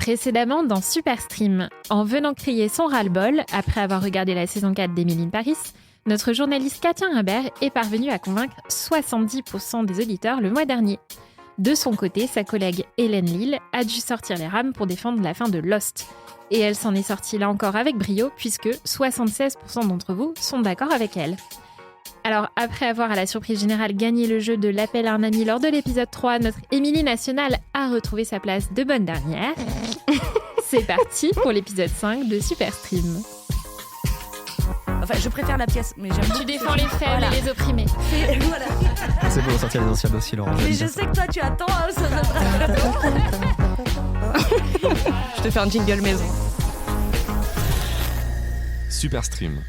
Précédemment dans Superstream, en venant crier son ras-le-bol après avoir regardé la saison 4 d'Emily in Paris, notre journaliste Katia Imbert est parvenue à convaincre 70% des auditeurs le mois dernier. De son côté, sa collègue Hélène Lille a dû sortir les rames pour défendre la fin de Lost. Et elle s'en est sortie là encore avec brio, puisque 76% d'entre vous sont d'accord avec elle. Alors, après avoir à la surprise générale gagné le jeu de l'appel à un ami lors de l'épisode 3, notre Émilie nationale a retrouvé sa place de bonne dernière. C'est parti pour l'épisode 5 de Superstream. Enfin, je préfère la pièce, mais j'aime beaucoup. Tu défends les faibles et les opprimés. Voilà. C'est pour sortir les anciens dossiers, Laurent. Mais je sais que toi, tu attends. Je te fais un jingle maison. Superstream.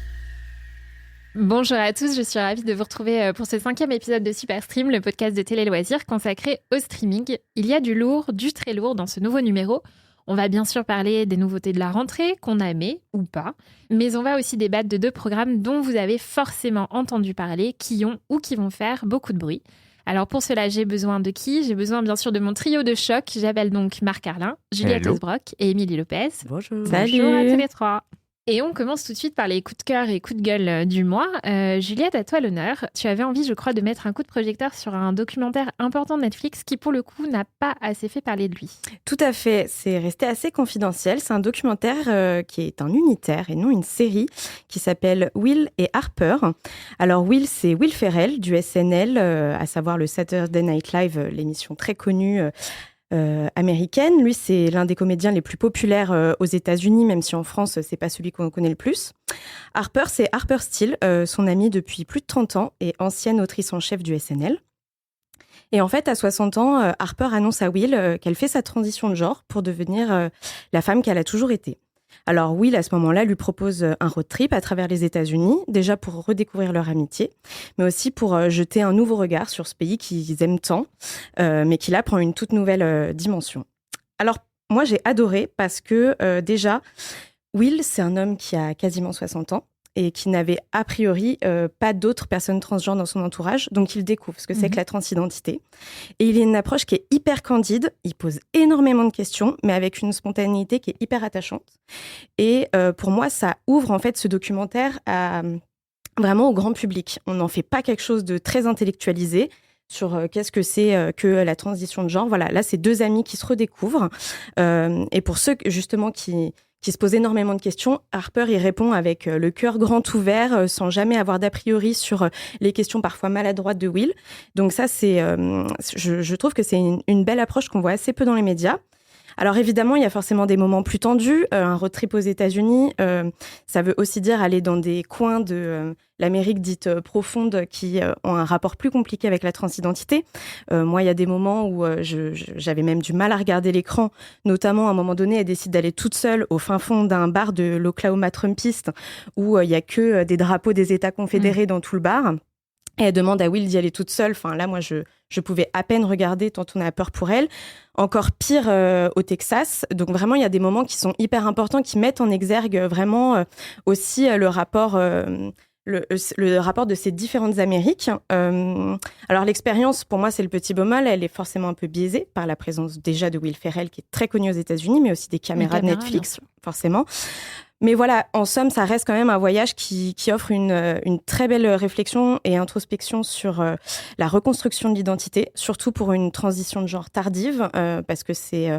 Bonjour à tous, je suis ravie de vous retrouver pour ce 5e épisode de Superstream, le podcast de télé-loisirs consacré au streaming. Il y a du lourd, du très lourd dans ce nouveau numéro. On va bien sûr parler des nouveautés de la rentrée, qu'on a aimé ou pas, mais on va aussi débattre de 2 programmes dont vous avez forcément entendu parler, qui ont ou qui vont faire beaucoup de bruit. Alors pour cela, j'ai besoin de qui ? J'ai besoin bien sûr de mon trio de choc. J'appelle donc Marc Arlin, Juliette Osbrock et Émilie Lopez. Bonjour. Salut. Bonjour à tous les 3. Et on commence tout de suite par les coups de cœur et coups de gueule du mois. Juliette, à toi l'honneur. Tu avais envie, je crois, de mettre un coup de projecteur sur un documentaire important de Netflix qui, pour le coup, n'a pas assez fait parler de lui. Tout à fait. C'est resté assez confidentiel. C'est un documentaire qui est un unitaire et non une série qui s'appelle Will et Harper. Alors Will, c'est Will Ferrell du SNL, à savoir le Saturday Night Live, l'émission très connue américaine. Lui, c'est l'un des comédiens les plus populaires aux États-Unis, même si en France, c'est pas celui qu'on connaît le plus. Harper, c'est Harper Steele, son amie depuis plus de 30 ans et ancienne autrice en chef du SNL. Et en fait, à 60 ans, Harper annonce à Will qu'elle fait sa transition de genre pour devenir la femme qu'elle a toujours été. Alors Will, à ce moment-là, lui propose un road trip à travers les États-Unis, déjà pour redécouvrir leur amitié, mais aussi pour jeter un nouveau regard sur ce pays qu'ils aiment tant, mais qui là prend une toute nouvelle dimension. Alors moi, j'ai adoré parce que déjà, Will, c'est un homme qui a quasiment 60 ans et qui n'avait a priori pas d'autres personnes transgenres dans son entourage, donc il découvre ce que c'est que la transidentité. Et il a une approche qui est hyper candide, il pose énormément de questions, mais avec une spontanéité qui est hyper attachante. Et pour moi, ça ouvre en fait ce documentaire vraiment au grand public. On n'en fait pas quelque chose de très intellectualisé sur qu'est-ce que c'est que la transition de genre. Voilà, là, c'est 2 amis qui se redécouvrent. Et pour ceux justement qui se pose énormément de questions, Harper y répond avec le cœur grand ouvert, sans jamais avoir d'a priori sur les questions parfois maladroites de Will. Donc ça, je trouve que c'est une belle approche qu'on voit assez peu dans les médias. Alors évidemment, il y a forcément des moments plus tendus. Un road trip aux États-Unis, ça veut aussi dire aller dans des coins de l'Amérique dite profonde qui ont un rapport plus compliqué avec la transidentité. Moi, il y a des moments où j'avais même du mal à regarder l'écran. Notamment, à un moment donné, elle décide d'aller toute seule au fin fond d'un bar de l'Oklahoma trumpiste où il y a que des drapeaux des États confédérés dans tout le bar. Et elle demande à Will d'y aller toute seule. Enfin, là, moi, je pouvais à peine regarder tant on a peur pour elle. Encore pire au Texas. Donc, vraiment, il y a des moments qui sont hyper importants, qui mettent en exergue vraiment aussi le rapport de ces différentes Amériques. Alors, l'expérience, pour moi, c'est le petit bémol. Elle est forcément un peu biaisée par la présence déjà de Will Ferrell, qui est très connu aux États-Unis, mais aussi des caméras de Netflix, forcément. Mais voilà, en somme, ça reste quand même un voyage qui offre une très belle réflexion et introspection sur la reconstruction de l'identité, surtout pour une transition de genre tardive, parce que ces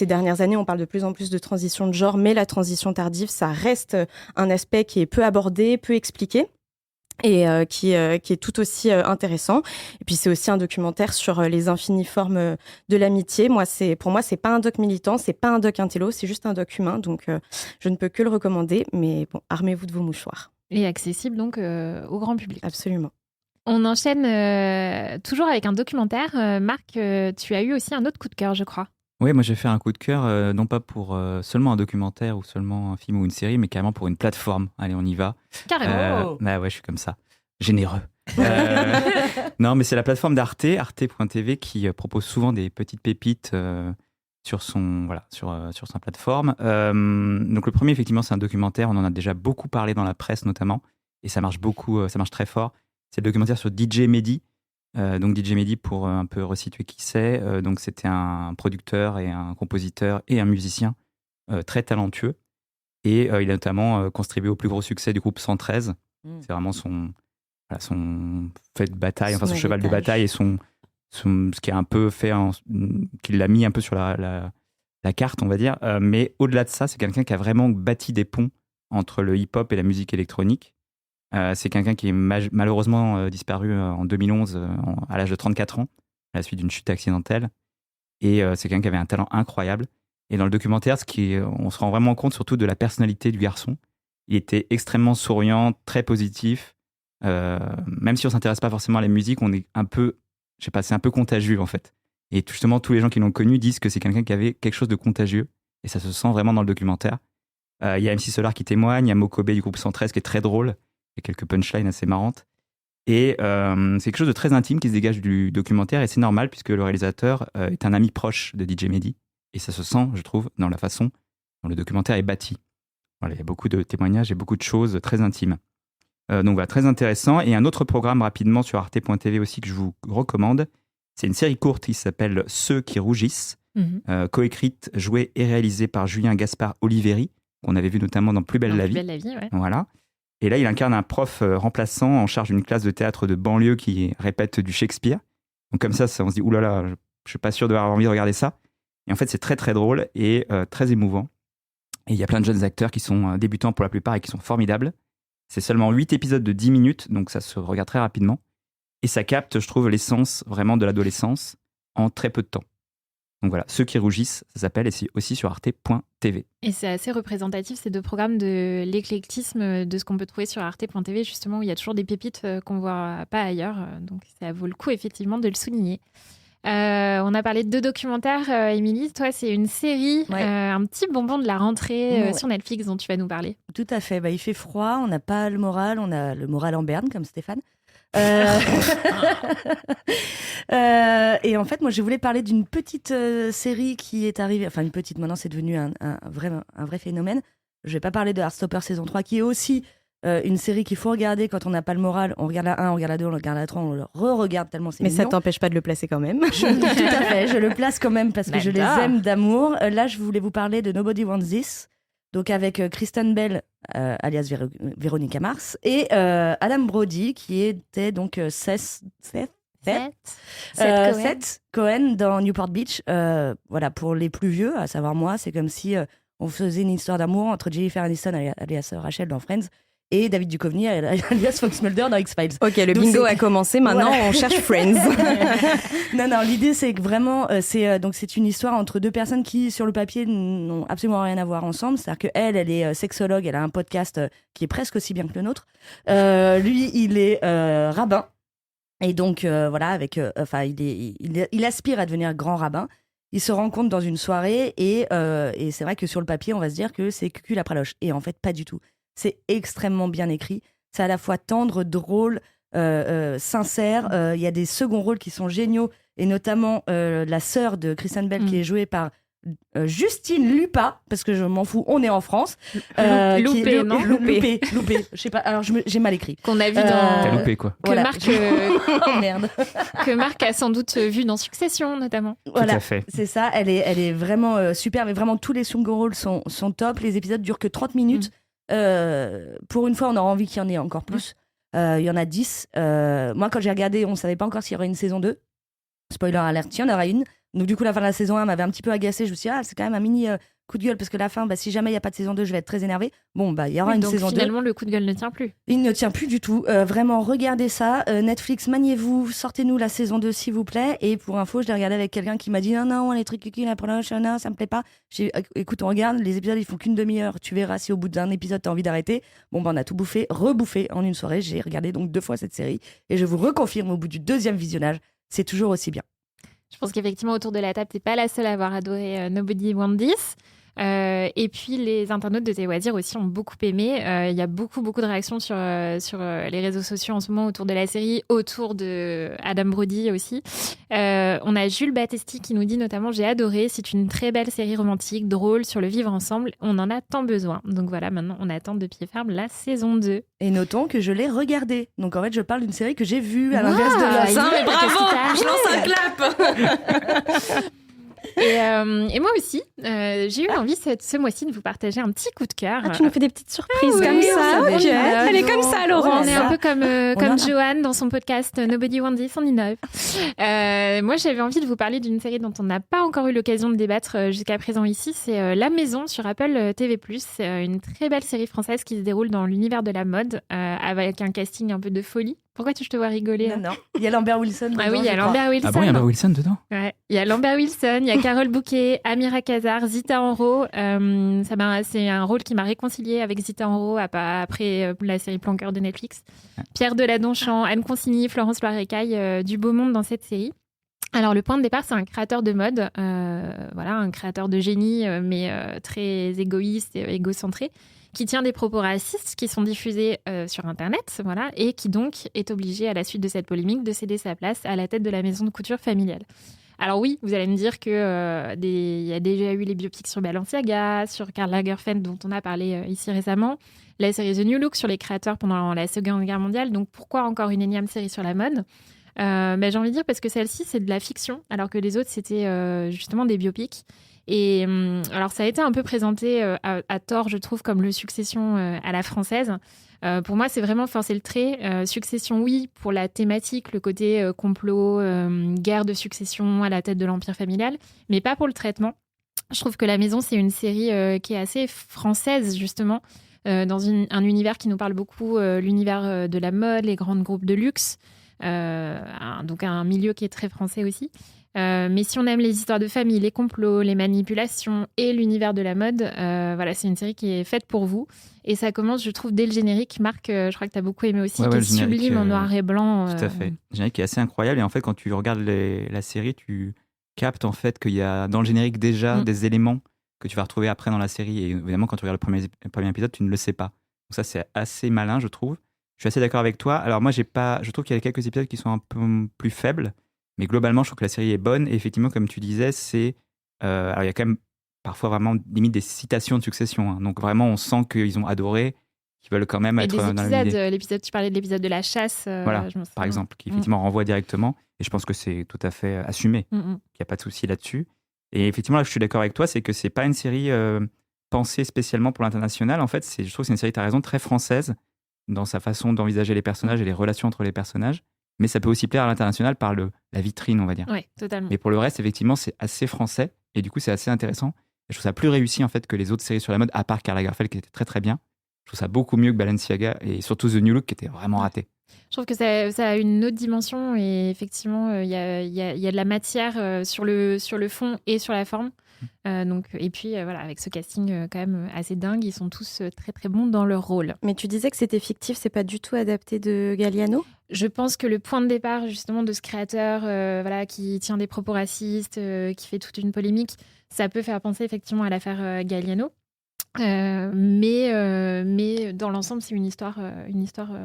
dernières années, on parle de plus en plus de transition de genre, mais la transition tardive, ça reste un aspect qui est peu abordé, peu expliqué. Et qui est tout aussi intéressant. Et puis c'est aussi un documentaire sur les infinies formes de l'amitié. Pour moi, c'est pas un doc militant, c'est pas un doc intello, c'est juste un doc humain. Donc je ne peux que le recommander. Mais bon, armez-vous de vos mouchoirs. Et accessible donc au grand public. Absolument. On enchaîne toujours avec un documentaire. Marc, tu as eu aussi un autre coup de cœur, je crois. Oui, moi j'ai fait un coup de cœur, non pas pour seulement un documentaire ou seulement un film ou une série, mais carrément pour une plateforme. Allez, on y va. Carrément. Bah ouais, je suis comme ça. Généreux. Non, mais c'est la plateforme d'Arte, arte.tv, qui propose souvent des petites pépites sur sa plateforme. Donc le premier, effectivement, c'est un documentaire. On en a déjà beaucoup parlé dans la presse notamment, et ça marche très fort. C'est le documentaire sur DJ Mehdi, Donc DJ Mehdi, pour un peu resituer qui c'est, donc c'était un producteur et un compositeur et un musicien très talentueux. Et il a notamment contribué au plus gros succès du groupe 113. C'est vraiment son fait de bataille, son cheval de bataille et ce qui a un peu fait, qui l'a mis un peu sur la carte, on va dire. Mais au-delà de ça, c'est quelqu'un qui a vraiment bâti des ponts entre le hip-hop et la musique électronique. C'est quelqu'un qui est malheureusement disparu en 2011 à l'âge de 34 ans, à la suite d'une chute accidentelle. Et c'est quelqu'un qui avait un talent incroyable. Et dans le documentaire, on se rend vraiment compte surtout de la personnalité du garçon. Il était extrêmement souriant, très positif. Même si on ne s'intéresse pas forcément à la musique, on est un peu, je sais pas, c'est un peu contagieux en fait. Et justement, tous les gens qui l'ont connu disent que c'est quelqu'un qui avait quelque chose de contagieux. Et ça se sent vraiment dans le documentaire. Il y a MC Solar qui témoigne, il y a Mokobe du groupe 113 qui est très drôle. Il y a quelques punchlines assez marrantes. Et c'est quelque chose de très intime qui se dégage du documentaire. Et c'est normal puisque le réalisateur est un ami proche de DJ Mehdi. Et ça se sent, je trouve, dans la façon dont le documentaire est bâti. Voilà, il y a beaucoup de témoignages et beaucoup de choses très intimes. Donc voilà, très intéressant. Et un autre programme rapidement sur arte.tv aussi que je vous recommande, c'est une série courte qui s'appelle Ceux qui rougissent, coécrite, jouée et réalisée par Julien Gaspard Oliveri, qu'on avait vu notamment dans Plus belle la vie. Plus belle la vie, ouais. Voilà. Et là, il incarne un prof remplaçant en charge d'une classe de théâtre de banlieue qui répète du Shakespeare. Donc comme ça on se dit, oulala, je ne suis pas sûr d'avoir envie de regarder ça. Et en fait, c'est très très drôle et très émouvant. Et il y a plein de jeunes acteurs qui sont débutants pour la plupart et qui sont formidables. C'est seulement 8 épisodes de 10 minutes, donc ça se regarde très rapidement. Et ça capte, je trouve, l'essence vraiment de l'adolescence en très peu de temps. Donc voilà, Ceux qui rougissent, ça s'appelle, et c'est aussi sur arte.tv. Et c'est assez représentatif, ces deux programmes, de l'éclectisme de ce qu'on peut trouver sur arte.tv, justement, où il y a toujours des pépites qu'on ne voit pas ailleurs. Donc ça vaut le coup, effectivement, de le souligner. On a parlé de 2 documentaires. Émilie, toi, c'est une série, un petit bonbon de la rentrée sur Netflix dont tu vas nous parler. Tout à fait. Il fait froid, on n'a pas le moral, on a le moral en berne, comme Stéphane. Et en fait, moi, je voulais parler d'une petite série qui est arrivée. Enfin, une petite, maintenant, c'est devenu un vrai phénomène. Je vais pas parler de Heartstopper saison 3, qui est aussi une série qu'il faut regarder quand on n'a pas le moral. On regarde la 1, on regarde la 2, on regarde la 3, on le re-regarde tellement c'est mignon. Mais ça t'empêche pas de le placer quand même. Tout à fait, je le place quand même parce que je les aime d'amour. Là, je voulais vous parler de Nobody Wants This, donc avec Kristen Bell, alias Veronica Mars, et Adam Brody, qui était donc Seth Cohen dans Newport Beach. Voilà, pour les plus vieux, à savoir moi, c'est comme si on faisait une histoire d'amour entre Jennifer Aniston, alias Rachel dans Friends, et David Duchovny, alias Fox Mulder dans X-Files. Ok, le bingo a commencé, maintenant on cherche Friends. Non, l'idée c'est que vraiment, c'est une histoire entre 2 personnes qui, sur le papier, n'ont absolument rien à voir ensemble. C'est-à-dire qu'elle est sexologue, elle a un podcast qui est presque aussi bien que le nôtre. Lui, il est rabbin. Et donc, voilà, il aspire à devenir grand rabbin. Ils se rencontrent dans une soirée et c'est vrai que sur le papier, on va se dire que c'est cul après loche. Et en fait, pas du tout. C'est extrêmement bien écrit. C'est à la fois tendre, drôle, sincère. Il y a des seconds rôles qui sont géniaux. Et notamment la sœur de Kristen Bell qui est jouée par Justine Lupa, parce que je m'en fous, on est en France. Loupé, non Loupé. Je sais pas, alors j'ai mal écrit. Qu'on a vu dans... T'as loupé, quoi. Que Voilà. Marc... Oh merde. Que Marc a sans doute vu dans Succession, notamment. Voilà, Tout à fait. c'est ça. Elle est vraiment super, mais vraiment tous les second rôles sont top. Les épisodes durent que 30 minutes. Pour une fois, on aura envie qu'il y en ait encore plus. Il y en a 10. Moi, quand j'ai regardé, on ne savait pas encore s'il y aurait une saison 2. Spoiler alert, il y en aura une. Donc du coup, la fin de la saison 1 m'avait un petit peu agacée. Je me suis dit, c'est quand même un mini coup de gueule, parce que la fin, si jamais il n'y a pas de saison 2, je vais être très énervée. Bon, il y aura une saison 2. Finalement, le coup de gueule ne tient plus. Il ne tient plus du tout. Vraiment, regardez ça. Netflix, maniez-vous, sortez-nous la saison 2, s'il vous plaît. Et pour info, je l'ai regardé avec quelqu'un qui m'a dit, non, les trucs la prochaine, non, ça me plaît pas. J'ai dit, écoute, on regarde, les épisodes, ils font qu'une demi-heure. Tu verras si au bout d'un épisode, t'as envie d'arrêter. Bon, on a tout rebouffé en une soirée. J'ai regardé donc 2 fois cette série. Et je vous reconfirme, au bout du 2e visionnage, c'est toujours aussi bien. Je pense qu'effectivement, autour de la table, t'es pas la seule à avoir adoré Nobody Wants This. Et puis les internautes de Téloisirs aussi ont beaucoup aimé. Il y a beaucoup de réactions sur les réseaux sociaux en ce moment autour de la série, autour de Adam Brody aussi. On a Jules Battesti qui nous dit notamment « J'ai adoré, c'est une très belle série romantique, drôle, sur le vivre ensemble. On en a tant besoin. » Donc voilà, maintenant on attend de pied ferme la saison 2. Et notons que je l'ai regardée. Donc en fait, je parle d'une série que j'ai vue à l'inverse de la Ça, mais bravo, je lance un clap. Et moi aussi, j'ai eu envie ce mois-ci de vous partager un petit coup de cœur. Tu nous fais des petites surprises oui, comme ça. on Ok. savait. Elle est comme ça, Laurent. On est un peu comme a- Joanne dans son podcast Nobody Want This on Innove. Moi, j'avais envie de vous parler d'une série dont on n'a pas encore eu l'occasion de débattre jusqu'à présent ici. C'est La Maison sur Apple TV+. C'est une très belle série française qui se déroule dans l'univers de la mode avec un casting un peu de folie. Pourquoi je te vois rigoler là Non. Il y a Lambert Wilson. Ah oui, il y a dedans, Lambert Wilson. Ah bon, il y a Lambert Wilson dedans? Ouais. Il y a Lambert Wilson, il y a Carole Bouquet, Amira Kazar, Zita Enro. C'est un rôle qui m'a réconciliée avec Zita Enro après la série Plan Cœur de Netflix. Pierre Deladonchamp, Anne Consigny, Florence Loirecaille, du beau monde dans cette série. Alors le point de départ, c'est un créateur de mode, un créateur de génie, mais très égoïste et égocentré, qui tient des propos racistes qui sont diffusés sur Internet, voilà, et qui donc est obligé, à la suite de cette polémique, de céder sa place à la tête de la maison de couture familiale. Alors oui, vous allez me dire qu'il y a déjà eu les biopics sur Balenciaga, sur Karl Lagerfeld, dont on a parlé ici récemment, la série The New Look sur les créateurs pendant la Seconde Guerre mondiale, donc pourquoi encore une énième série sur la mode ? J'ai envie de dire parce que celle-ci, c'est de la fiction, alors que les autres, c'était justement des biopics. Et alors, ça a été un peu présenté à tort, je trouve, comme le Succession à la française. Pour moi, c'est vraiment forcer le trait. Succession, oui, pour la thématique, le côté complot, guerre de succession à la tête de l'empire familial, mais pas pour le traitement. Je trouve que La Maison, c'est une série qui est assez française, justement, dans un univers qui nous parle beaucoup, l'univers de la mode, les grands groupes de luxe. Donc un milieu qui est très français aussi. Mais si on aime les histoires de famille, les complots, les manipulations et l'univers de la mode, c'est une série qui est faite pour vous. Et ça commence, je trouve, dès le générique. Marc, je crois que tu as beaucoup aimé aussi, qui est sublime en noir et blanc. Tout à fait. Le générique est assez incroyable. Et en fait, quand tu regardes la série, tu captes en fait qu'il y a dans le générique déjà des éléments que tu vas retrouver après dans la série. Et évidemment, quand tu regardes le premier épisode, tu ne le sais pas. Donc ça, c'est assez malin, je trouve. Je suis assez d'accord avec toi. Alors moi, je trouve qu'il y a quelques épisodes qui sont un peu plus faibles, mais globalement, je trouve que la série est bonne. Et effectivement, comme tu disais, alors il y a quand même parfois vraiment limite des citations de Succession. Hein. Donc vraiment, on sent qu'ils ont adoré, qu'ils veulent quand même être dans l'épisode. Tu parlais de l'épisode de la chasse. Voilà, par exemple, qui effectivement renvoie directement. Et je pense que c'est tout à fait assumé. Il n'y a pas de souci là-dessus. Et effectivement, là, je suis d'accord avec toi, c'est que c'est pas une série pensée spécialement pour l'international. En fait, je trouve que c'est une série, tu as raison, très française dans sa façon d'envisager les personnages et les relations entre les personnages. Mais ça peut aussi plaire à l'international par la vitrine, on va dire. Oui, totalement. Mais pour le reste, effectivement, c'est assez français. Et du coup, c'est assez intéressant. Et je trouve ça plus réussi, en fait, que les autres séries sur la mode, à part Karl Lagerfeld, qui était très, très bien. Je trouve ça beaucoup mieux que Balenciaga et surtout The New Look, qui était vraiment raté. Je trouve que ça a une autre dimension. Et effectivement, il y a de la matière sur le fond et sur la forme. Et puis, avec ce casting quand même assez dingue, ils sont tous très, très bons dans leur rôle. Mais tu disais que c'était fictif, c'est pas du tout adapté de Galliano ? Je pense que le point de départ justement de ce créateur qui tient des propos racistes, qui fait toute une polémique, ça peut faire penser effectivement à l'affaire Galliano. Mais dans l'ensemble, c'est une histoire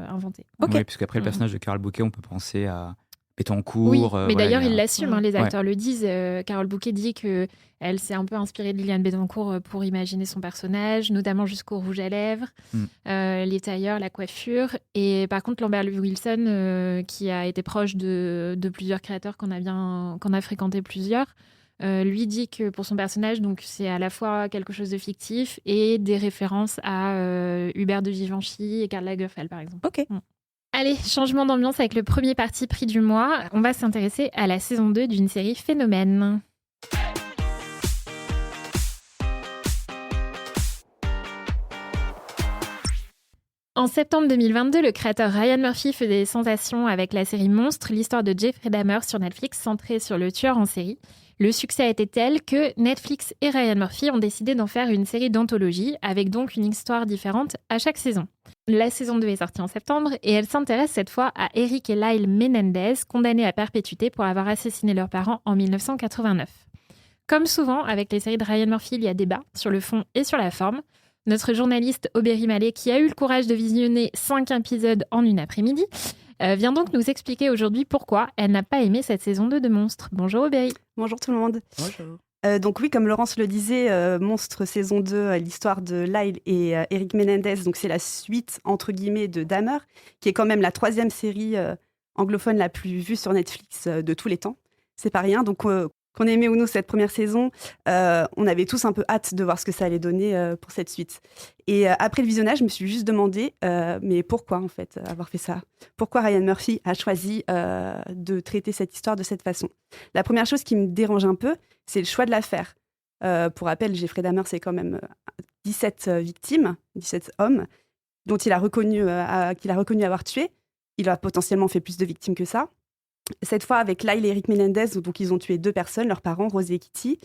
inventée. Okay. Oui, puisqu'après le personnage de Carole Bouquet, on peut penser à Bettencourt. Oui, mais d'ailleurs, il l'assume, les acteurs le disent. Carole Bouquet dit qu'elle s'est un peu inspirée de Liliane Bettencourt pour imaginer son personnage, notamment jusqu'au rouge à lèvres, les tailleurs, la coiffure. Et par contre, Lambert Wilson, qui a été proche de plusieurs créateurs, qu'on a fréquenté plusieurs, lui dit que pour son personnage, donc, c'est à la fois quelque chose de fictif et des références à Hubert de Givenchy et Karl Lagerfeld, par exemple. Ok. Allez, changement d'ambiance avec le premier parti pris du mois. On va s'intéresser à la saison 2 d'une série Phénomène. En septembre 2022, le créateur Ryan Murphy faisait des sensations avec la série Monstre, l'histoire de Jeffrey Dahmer sur Netflix, centrée sur le tueur en série. Le succès a été tel que Netflix et Ryan Murphy ont décidé d'en faire une série d'anthologie, avec donc une histoire différente à chaque saison. La saison 2 est sortie en septembre et elle s'intéresse cette fois à Eric et Lyle Menendez, condamnés à perpétuité pour avoir assassiné leurs parents en 1989. Comme souvent, avec les séries de Ryan Murphy, il y a débat sur le fond et sur la forme. Notre journaliste Aubéry Mallet, qui a eu le courage de visionner 5 épisodes en une après-midi, vient donc nous expliquer aujourd'hui pourquoi elle n'a pas aimé cette saison 2 de Monstres. Bonjour Aubéry. Bonjour tout le monde. Bonjour. Donc oui, comme Laurence le disait, Monstres saison 2, l'histoire de Lyle et Eric Menendez, donc c'est la suite entre guillemets de Dahmer, qui est quand même la 3e série anglophone la plus vue sur Netflix de tous les temps. C'est pas rien. Donc qu'on aimait ou non cette première saison, on avait tous un peu hâte de voir ce que ça allait donner pour cette suite. Et après le visionnage, je me suis juste demandé, mais pourquoi en fait avoir fait ça ? Pourquoi Ryan Murphy a choisi de traiter cette histoire de cette façon ? La première chose qui me dérange un peu, c'est le choix de l'affaire. Pour rappel, Jeffrey Dahmer, c'est quand même 17 victimes, 17 hommes, dont qu'il a reconnu avoir tué. Il a potentiellement fait plus de victimes que ça. Cette fois, avec Lyle et Eric Menendez, donc ils ont tué 2 personnes, leurs parents, Rosie et Kitty.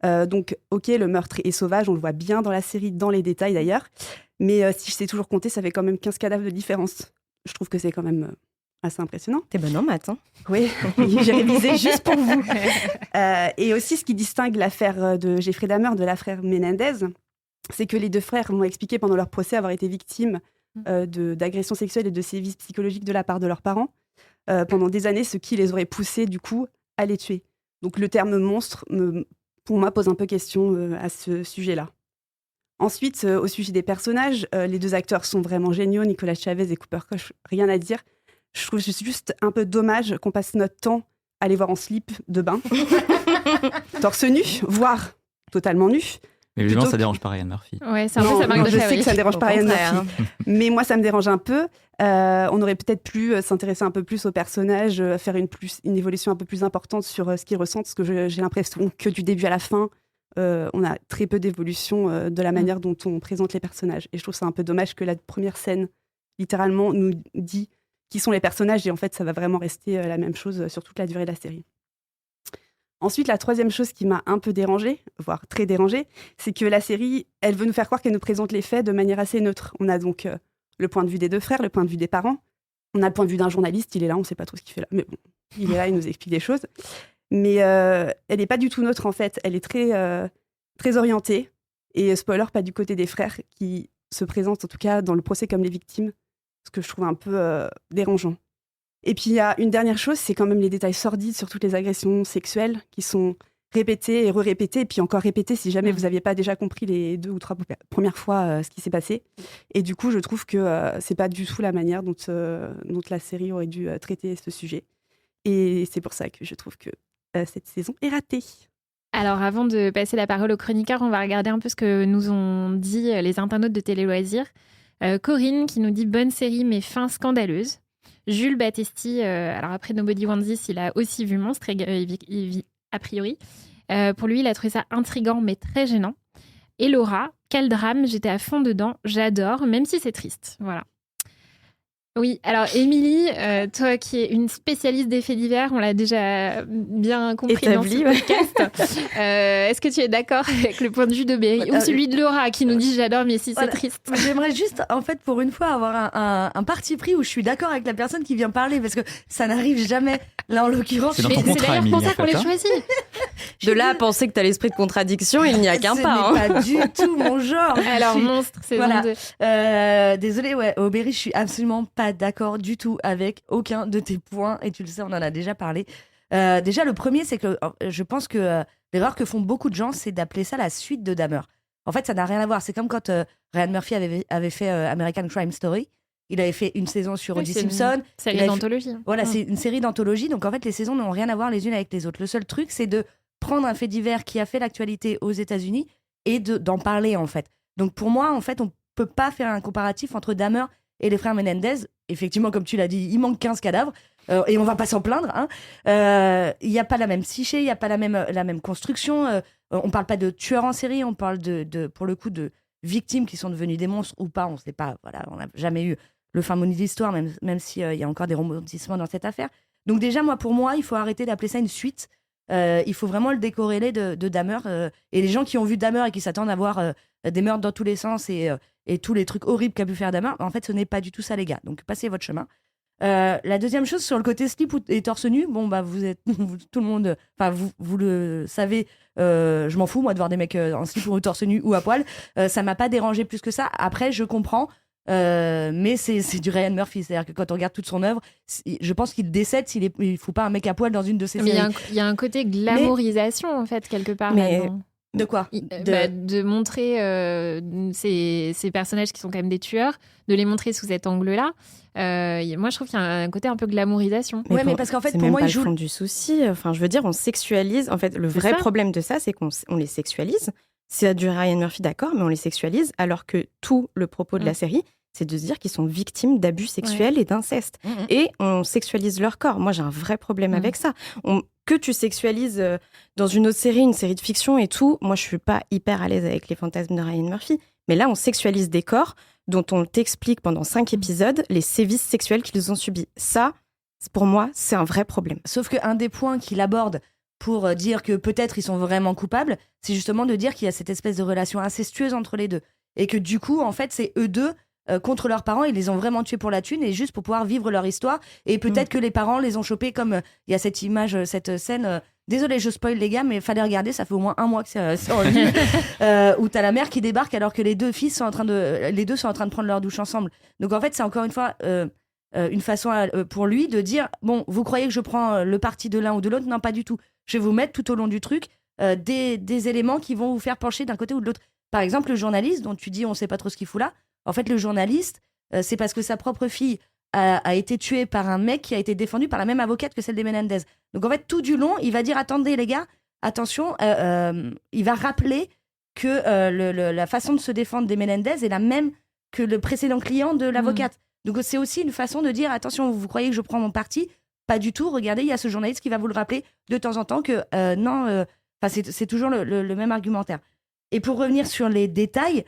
Donc, ok, le meurtre est sauvage, on le voit bien dans la série, dans les détails d'ailleurs. Mais si je sais toujours compter, ça fait quand même 15 cadavres de différence. Je trouve que c'est quand même assez impressionnant. T'es bonne en maths, hein ? Oui, j'ai révisé juste pour vous. Et aussi, ce qui distingue l'affaire de Jeffrey Dahmer de l'affaire Menendez, c'est que les 2 frères m'ont expliqué pendant leur procès avoir été victimes d'agressions sexuelles et de sévices psychologiques de la part de leurs parents pendant des années, ce qui les aurait poussés, du coup, à les tuer. Donc le terme monstre, pour moi, pose un peu question à ce sujet-là. Ensuite, au sujet des personnages, les 2 acteurs sont vraiment géniaux, Nicolas Chavez et Cooper Koch, rien à dire. Je trouve juste un peu dommage qu'on passe notre temps à les voir en slip de bain, torse nu, voire totalement nu. Mais évidemment, ça dérange pas Ryan Murphy. Ouais, c'est un peu sa marque de je sais fabrique. que ça dérange pas Ryan Murphy. Hein. Mais moi, ça me dérange un peu. On aurait peut-être pu s'intéresser un peu plus aux personnages, faire une évolution un peu plus importante sur ce qu'ils ressentent, parce que j'ai l'impression que du début à la fin, on a très peu d'évolution de la manière dont on présente les personnages. Et je trouve ça un peu dommage que la première scène, littéralement, nous dit qui sont les personnages, et en fait, ça va vraiment rester la même chose sur toute la durée de la série. Ensuite, la 3e chose qui m'a un peu dérangée, voire très dérangée, c'est que la série, elle veut nous faire croire qu'elle nous présente les faits de manière assez neutre. On a donc le point de vue des 2 frères, le point de vue des parents. On a le point de vue d'un journaliste, il est là, on ne sait pas trop ce qu'il fait là. Mais bon, il est là, il nous explique des choses. Mais elle n'est pas du tout neutre, en fait. Elle est très orientée. Et spoiler, pas du côté des frères, qui se présentent, en tout cas, dans le procès comme les victimes. Ce que je trouve un peu dérangeant. Et puis, il y a une dernière chose, c'est quand même les détails sordides sur toutes les agressions sexuelles qui sont répétées et re-répétées, et puis encore répétées si jamais vous n'aviez pas déjà compris les 2 ou 3 premières fois ce qui s'est passé. Et du coup, je trouve que c'est pas du tout la manière dont la série aurait dû traiter ce sujet. Et c'est pour ça que je trouve que cette saison est ratée. Alors, avant de passer la parole aux chroniqueurs, on va regarder un peu ce que nous ont dit les internautes de Télé Loisirs. Corinne qui nous dit « Bonne série, mais fin scandaleuse ». Jules Battesti, alors après Nobody Wants This, il a aussi vu Monstre, a priori. Pour lui, il a trouvé ça intriguant, mais très gênant. Et Laura, quel drame, j'étais à fond dedans, j'adore, même si c'est triste. Voilà. Oui, alors Émilie, toi qui es une spécialiste des faits divers, on l'a déjà bien compris Établi, dans ce podcast. Est-ce que tu es d'accord avec le point de vue de Berry ou celui de Laura qui nous dit j'adore mais si c'est triste? J'aimerais juste, en fait, pour une fois, avoir un parti pris où je suis d'accord avec la personne qui vient parler, parce que ça n'arrive jamais. Là, en l'occurrence, C'est dans ton Mais c'est contrat, d'ailleurs pour Émilie, ça en qu'on fait, les hein. choisit. De là à penser que t'as l'esprit de contradiction, il n'y a qu'un ce pas. n'est pas du tout mon genre. Alors, Je suis- Monstre, saison Voilà. 2. Désolée, ouais, Aubéry, je suis absolument pas d'accord du tout avec aucun de tes points, et tu le sais, on en a déjà parlé. Déjà, le premier, c'est que je pense que l'erreur que font beaucoup de gens, c'est d'appeler ça la suite de Dahmer. En fait, ça n'a rien à voir. C'est comme quand Ryan Murphy avait fait American Crime Story. Il avait fait une saison sur O.J. Simpson. Série Il a fait- d'anthologie. Voilà, c'est une série d'anthologie. Donc, en fait, les saisons n'ont rien à voir les unes avec les autres. Le seul truc, c'est de prendre un fait divers qui a fait l'actualité aux États-Unis et d'en parler, en fait. Donc, pour moi, en fait, on peut pas faire un comparatif entre Dahmer et les frères Menendez. Effectivement, comme tu l'as dit, il manque 15 cadavres. Et on va pas s'en plaindre. Il n'y a pas la même psyché, il n'y a pas la même construction. On parle pas de tueurs en série, on parle pour le coup, de victimes qui sont devenues des monstres ou pas. On sait pas. Voilà, on n'a jamais eu le fin mot de l'histoire, même s'il y a encore des rebondissements dans cette affaire. Donc déjà, pour moi, il faut arrêter d'appeler ça une suite. Il faut vraiment le décorréler de Dahmer. Et les gens qui ont vu Dahmer et qui s'attendent à voir des meurtres dans tous les sens et tous les trucs horribles qu'a pu faire Dahmer, en fait, ce n'est pas du tout ça, les gars. Donc passez votre chemin. La deuxième chose, sur le côté slip et torse nu, bon, bah, tout le monde, enfin, vous le savez, je m'en fous, moi, de voir des mecs en slip ou torse nu ou à poil. Ça m'a pas dérangé plus que ça. Après, je comprends, mais c'est du Ryan Murphy. C'est-à-dire que quand on regarde toute son œuvre, je pense qu'il décède s'il ne fout pas un mec à poil dans une de ses séries. Il y a un côté glamourisation, en fait, quelque part. Là-dedans. De quoi de montrer ces personnages qui sont quand même des tueurs, de les montrer sous cet angle-là. Moi, je trouve qu'il y a un côté un peu glamourisation. Mais parce qu'en fait, pour moi, il joue le fond du souci. Enfin, je veux dire, on sexualise. En fait, le vrai problème de ça, c'est qu'on les sexualise. C'est du Ryan Murphy, d'accord, mais on les sexualise, alors que tout le propos de la série, c'est de se dire qu'ils sont victimes d'abus sexuels et d'inceste. Et on sexualise leur corps. Moi, j'ai un vrai problème avec ça. Que tu sexualises dans une autre série, une série de fiction et tout, moi, je suis pas hyper à l'aise avec les fantasmes de Ryan Murphy. Mais là, on sexualise des corps dont on t'explique pendant 5 épisodes les sévices sexuels qu'ils ont subis. Ça, pour moi, c'est un vrai problème. Sauf qu'un des points qu'il aborde pour dire que peut-être ils sont vraiment coupables, c'est justement de dire qu'il y a cette espèce de relation incestueuse entre les deux. Et que du coup, en fait, c'est eux deux contre leurs parents, ils les ont vraiment tués pour la thune et juste pour pouvoir vivre leur histoire. Et peut-être que les parents les ont chopés comme il y a cette image, cette scène. Désolée, je spoil les gars, mais fallait regarder, ça fait au moins 1 mois que c'est en ligne, où t'as la mère qui débarque alors que les deux sont en train de prendre leur douche ensemble. Donc en fait, c'est encore une fois une façon pour lui de dire bon, vous croyez que je prends le parti de l'un ou de l'autre? Non, pas du tout. Je vais vous mettre tout au long du truc des éléments qui vont vous faire pencher d'un côté ou de l'autre. Par exemple, le journaliste dont tu dis on sait pas trop ce qu'il fout là. En fait, le journaliste, c'est parce que sa propre fille a été tuée par un mec qui a été défendu par la même avocate que celle des Menendez. Donc en fait, tout du long, il va dire attendez les gars, attention, il va rappeler que la façon de se défendre des Menendez est la même que le précédent client de l'avocate. Donc c'est aussi une façon de dire attention, vous croyez que je prends mon parti? Pas du tout. Regardez, il y a ce journaliste qui va vous le rappeler de temps en temps que non, c'est toujours le même argumentaire. Et pour revenir sur les détails,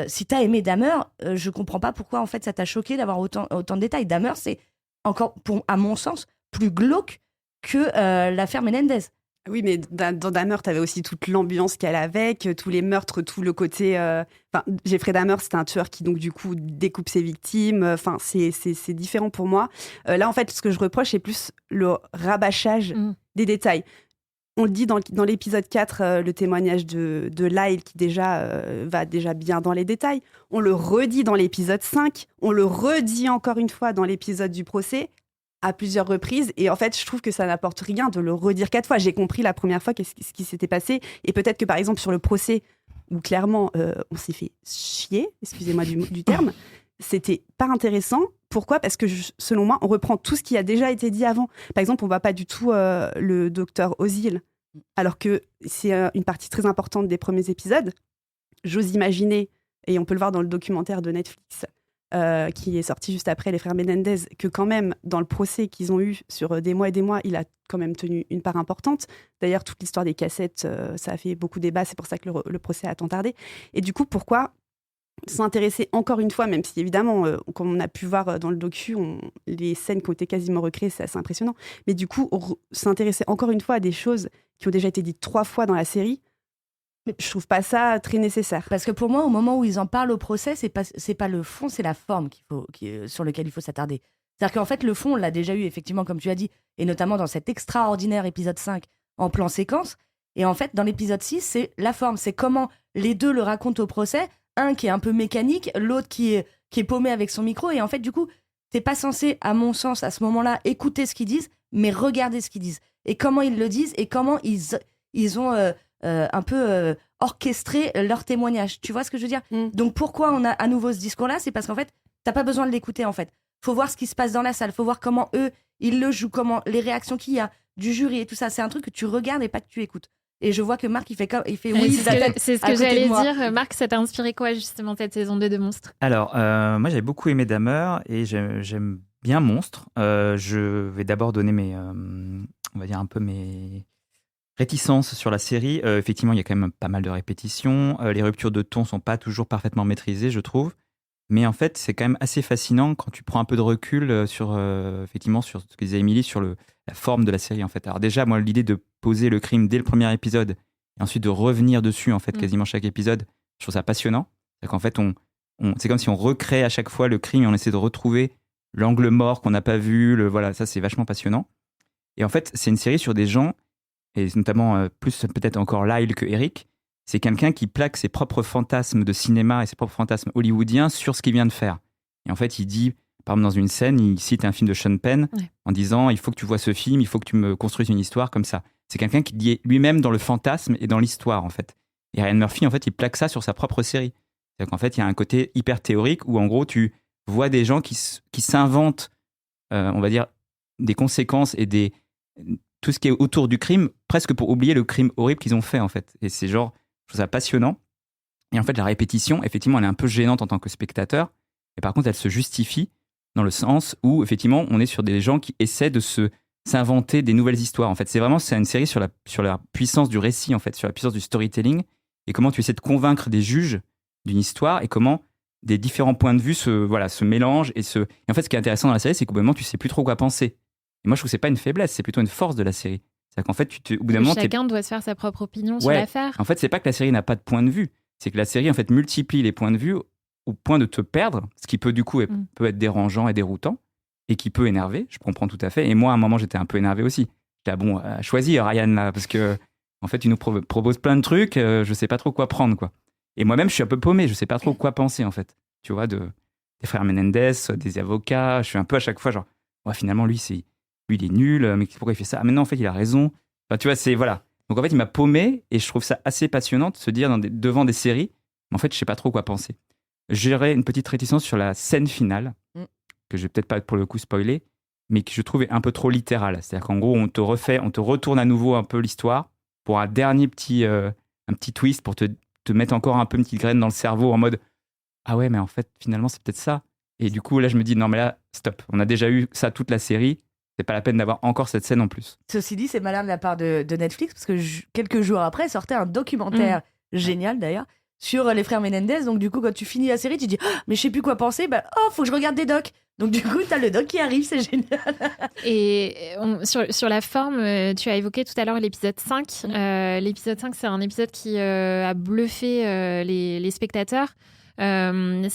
si t'as aimé Dahmer, je comprends pas pourquoi en fait ça t'a choqué d'avoir autant de détails. Dahmer, c'est encore, à mon sens, plus glauque que l'affaire Menendez. Oui, mais dans Dahmer, t'avais aussi toute l'ambiance qu'elle avait, avec, tous les meurtres, tout le côté... Jeffrey Dahmer, c'était un tueur qui, donc, du coup, découpe ses victimes. Enfin, c'est différent pour moi. Là, en fait, ce que je reproche, c'est plus le rabâchage des détails. On le dit dans l'épisode 4, le témoignage de Lyle qui déjà va déjà bien dans les détails. On le redit dans l'épisode 5. On le redit encore une fois dans l'épisode du procès à plusieurs reprises. Et en fait, je trouve que ça n'apporte rien de le redire 4 fois. J'ai compris la première fois ce qui s'était passé. Et peut-être que par exemple sur le procès, où clairement on s'est fait chier, excusez-moi du terme, c'était pas intéressant. Pourquoi ? Parce que selon moi, on reprend tout ce qui a déjà été dit avant. Par exemple, on voit pas du tout le docteur Ozil, alors que c'est une partie très importante des premiers épisodes. J'ose imaginer, et on peut le voir dans le documentaire de Netflix, qui est sorti juste après Les Frères Menendez, que quand même, dans le procès qu'ils ont eu sur des mois et des mois, il a quand même tenu une part importante. D'ailleurs, toute l'histoire des cassettes, ça a fait beaucoup débat, c'est pour ça que le procès a tant tardé. Et du coup, pourquoi s'intéresser encore une fois, même si évidemment, comme on a pu voir dans le docu, les scènes qui ont été quasiment recréées, c'est assez impressionnant. Mais du coup, s'intéresser encore une fois à des choses qui ont déjà été dites 3 fois dans la série, je trouve pas ça très nécessaire. Parce que pour moi, au moment où ils en parlent au procès, c'est pas le fond, c'est la forme sur lequel il faut s'attarder. C'est-à-dire qu'en fait, le fond, on l'a déjà eu, effectivement, comme tu as dit, et notamment dans cet extraordinaire épisode 5 en plan séquence. Et en fait, dans l'épisode 6, c'est la forme. C'est comment les deux le racontent au procès. Un qui est un peu mécanique, l'autre qui est paumé avec son micro. Et en fait, du coup, t'es pas censé, à mon sens, à ce moment-là, écouter ce qu'ils disent, mais regarder ce qu'ils disent. Et comment ils le disent, et comment ils ont un peu orchestré leur témoignage. Tu vois ce que je veux dire ? Donc, pourquoi on a à nouveau ce discours-là ? C'est parce qu'en fait, t'as pas besoin de l'écouter, en fait. Faut voir ce qui se passe dans la salle. Faut voir comment eux, ils le jouent, comment les réactions qu'il y a, du jury et tout ça. C'est un truc que tu regardes et pas que tu écoutes. Et je vois que Marc, il fait oui, c'est ce que j'allais dire. Marc, ça t'a inspiré quoi, justement, cette saison 2 de Monstres ? Alors, moi, j'avais beaucoup aimé Dahmer et j'aime bien Monstres. Je vais d'abord donner on va dire un peu mes réticences sur la série. Effectivement, il y a quand même pas mal de répétitions. Les ruptures de ton sont pas toujours parfaitement maîtrisées, je trouve. Mais en fait, c'est quand même assez fascinant quand tu prends un peu de recul sur, effectivement, sur ce que disait Émilie, sur la forme de la série, en fait. Alors déjà, moi, l'idée de poser le crime dès le premier épisode et ensuite de revenir dessus, en fait, quasiment chaque épisode, je trouve ça passionnant. C'est qu'en fait, c'est comme si on recrée à chaque fois le crime et on essaie de retrouver l'angle mort qu'on n'a pas vu, voilà, ça c'est vachement passionnant. Et en fait, c'est une série sur des gens, et notamment plus peut-être encore Lyle que Eric, c'est quelqu'un qui plaque ses propres fantasmes de cinéma et ses propres fantasmes hollywoodiens sur ce qu'il vient de faire. Et en fait, il dit, par exemple, dans une scène, il cite un film de Sean Penn en disant « Il faut que tu vois ce film, il faut que tu me construises une histoire comme ça ». C'est quelqu'un qui est lui-même dans le fantasme et dans l'histoire, en fait. Et Ryan Murphy, en fait, il plaque ça sur sa propre série. C'est-à-dire qu'en fait, il y a un côté hyper théorique où, en gros, tu vois des gens qui s'inventent, on va dire, des conséquences et tout ce qui est autour du crime, presque pour oublier le crime horrible qu'ils ont fait, en fait. Et c'est genre, je trouve ça passionnant. Et en fait, la répétition, effectivement, elle est un peu gênante en tant que spectateur. Et par contre, elle se justifie dans le sens où, effectivement, on est sur des gens qui essaient de s'inventer des nouvelles histoires. En fait, c'est une série sur la puissance du récit, en fait, sur la puissance du storytelling et comment tu essaies de convaincre des juges d'une histoire et comment des différents points de vue se mélangent. Et en fait, ce qui est intéressant dans la série, c'est qu'au bout d'un moment, tu sais plus trop quoi penser. Et moi, je trouve que c'est pas une faiblesse, c'est plutôt une force de la série. C'est-à-dire qu'en fait, au bout d'un moment, chacun doit se faire sa propre opinion sur l'affaire. En fait, c'est pas que la série n'a pas de point de vue, c'est que la série, en fait, multiplie les points de vue au point de te perdre, ce qui peut du coup peut être dérangeant et déroutant, et qui peut énerver, je comprends tout à fait. Et moi, à un moment, j'étais un peu énervé aussi. J'étais bon, choisis Ryan là, parce que en fait, tu nous proposes plein de trucs, je sais pas trop quoi prendre, quoi. Et moi-même, je suis un peu paumé, je sais pas trop quoi penser, en fait. Tu vois, des frères Menendez, des avocats, je suis un peu à chaque fois genre, ouais, finalement, lui, il est nul, mais pourquoi il fait ça? Ah, mais non, en fait, il a raison. Enfin, tu vois, voilà. Donc en fait, il m'a paumé, et je trouve ça assez passionnant de se dire devant des séries, mais en fait, je sais pas trop quoi penser. J'aurais une petite réticence sur la scène finale, que je vais peut-être pas pour le coup spoiler, mais que je trouvais un peu trop littérale. C'est-à-dire qu'en gros, on te retourne à nouveau un peu l'histoire pour un dernier petit twist, pour te mettre encore un peu une petite graine dans le cerveau en mode ah ouais, mais en fait, finalement, c'est peut-être ça. Et du coup, là, je me dis non, mais là, stop. On a déjà eu ça toute la série. C'est pas la peine d'avoir encore cette scène en plus. Ceci dit, c'est malin de la part de Netflix, parce que quelques jours après, sortait un documentaire génial d'ailleurs sur les frères Menendez. Donc du coup, quand tu finis la série, tu dis mais je sais plus quoi penser. Faut que je regarde des docs. Donc du coup, t'as le doc qui arrive, c'est génial. Et sur la forme, tu as évoqué tout à l'heure l'épisode 5. L'épisode 5, c'est un épisode qui a bluffé les spectateurs. C'est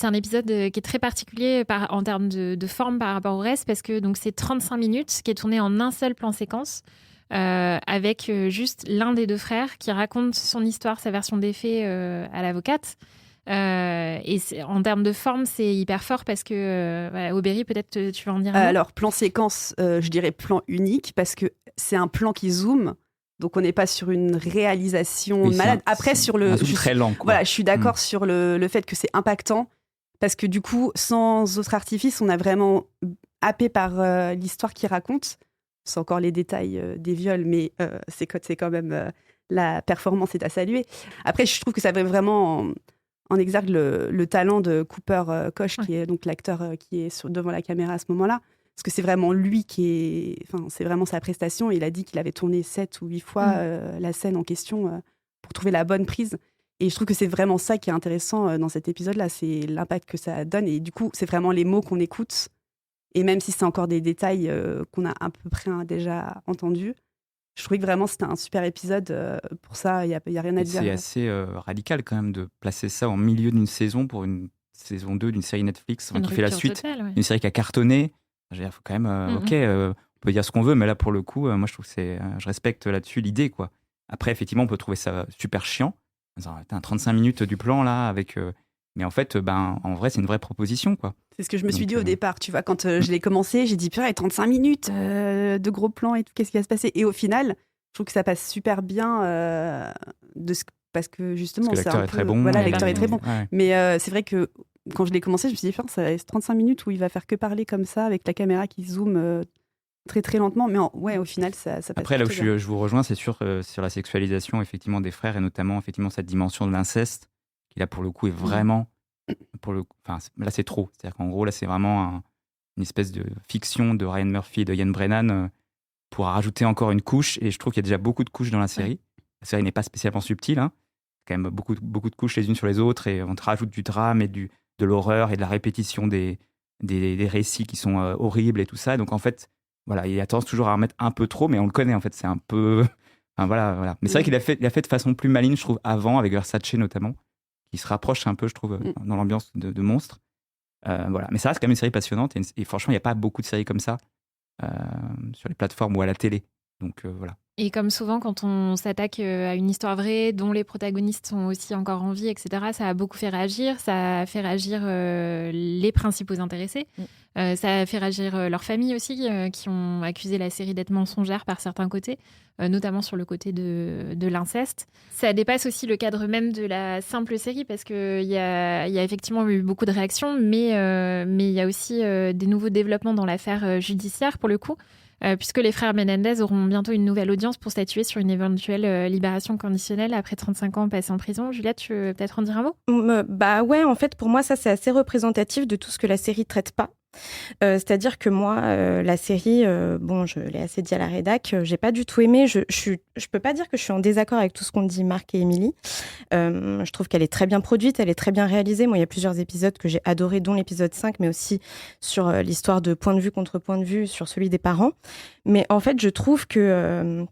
un épisode qui est très particulier en termes de forme par rapport au reste, parce que donc, c'est 35 minutes qui est tourné en un seul plan séquence. Avec juste l'un des deux frères qui raconte son histoire, sa version des faits à l'avocate. Et en termes de forme, c'est hyper fort parce que, Aubéry, peut-être tu vas en dire un mot. Alors, plan séquence, je dirais plan unique parce que c'est un plan qui zoome. Donc, on n'est pas sur une réalisation malade. Après, sur le. Très lent, quoi. Voilà, je suis d'accord sur le fait que c'est impactant parce que du coup, sans autre artifice, on a vraiment happé par l'histoire qu'il raconte. C'est encore les détails des viols, mais c'est quand même la performance est à saluer. Après, je trouve que ça met vraiment en exergue le talent de Cooper Koch, qui est donc l'acteur qui est devant la caméra à ce moment-là. Parce que c'est vraiment lui c'est vraiment sa prestation. Il a dit qu'il avait tourné 7 ou 8 fois la scène en question pour trouver la bonne prise. Et je trouve que c'est vraiment ça qui est intéressant dans cet épisode-là, c'est l'impact que ça donne. Et du coup, c'est vraiment les mots qu'on écoute. Et même si c'est encore des détails qu'on a à peu près déjà entendus, je trouvais que vraiment c'était un super épisode. Pour ça, il n'y a rien à dire. C'est assez radical quand même de placer ça en milieu d'une saison pour une saison 2 d'une série Netflix qui fait la suite. Totale, une série qui a cartonné. Il faut quand même, on peut dire ce qu'on veut, mais là pour le coup, moi je trouve que je respecte là-dessus l'idée, quoi. Après, effectivement, on peut trouver ça super chiant. 35 minutes du plan là avec. Mais en fait, en vrai, c'est une vraie proposition, quoi. C'est ce que je me suis dit au départ, tu vois, quand je l'ai commencé, j'ai dit, purée, 35 minutes de gros plans et tout, qu'est-ce qui va se passer? Et au final, je trouve que ça passe super bien parce que justement, parce que l'acteur est très bon. Voilà, l'acteur est très bon. Ouais. Mais c'est vrai que quand je l'ai commencé, je me suis dit, ça va être 35 minutes où il va faire que parler comme ça, avec la caméra qui zoome très très lentement. Mais au final, ça passe. Après, là où bien. je vous rejoins, c'est sur la sexualisation effectivement des frères et notamment effectivement cette dimension de l'inceste qui là pour le coup est vraiment là c'est trop. C'est-à-dire qu'en gros là c'est vraiment une espèce de fiction de Ryan Murphy et de Ian Brennan pour rajouter encore une couche. Et je trouve qu'il y a déjà beaucoup de couches dans la série. La série n'est pas spécialement subtile. Hein. Quand même beaucoup de couches les unes sur les autres et on te rajoute du drame et de l'horreur et de la répétition des récits qui sont horribles et tout ça. Donc en fait, voilà, il a tendance toujours à remettre un peu trop, mais on le connaît en fait. C'est un peu, voilà. Mais c'est vrai qu'il a fait de façon plus maligne, je trouve, avant avec Versace notamment, qui se rapproche un peu, je trouve, dans l'ambiance de Monstre. Voilà. Mais ça reste quand même une série passionnante et franchement, il n'y a pas beaucoup de séries comme ça sur les plateformes ou à la télé. Donc voilà. Et comme souvent, quand on s'attaque à une histoire vraie, dont les protagonistes sont aussi encore en vie, etc., ça a beaucoup fait réagir. Ça a fait réagir les principaux intéressés. Ça a fait réagir leurs familles aussi, qui ont accusé la série d'être mensongère par certains côtés, notamment sur le côté de l'inceste. Ça dépasse aussi le cadre même de la simple série, parce qu'il y a effectivement eu beaucoup de réactions, mais il y a aussi des nouveaux développements dans l'affaire judiciaire, pour le coup. Puisque les frères Menendez auront bientôt une nouvelle audience pour statuer sur une éventuelle libération conditionnelle après 35 ans passés en prison. Juliette, tu veux peut-être en dire un mot ? Bah ouais, en fait, pour moi, ça, c'est assez représentatif de tout ce que la série traite pas. C'est-à-dire que moi, la série, je l'ai assez dit à la rédac, j'ai pas du tout aimé. Je peux pas dire que je suis en désaccord avec tout ce qu'ont dit Marc et Émilie. Je trouve qu'elle est très bien produite, elle est très bien réalisée. Moi, il y a plusieurs épisodes que j'ai adorés, dont l'épisode 5, mais aussi sur l'histoire de point de vue contre point de vue, sur celui des parents. Mais en fait, je trouve que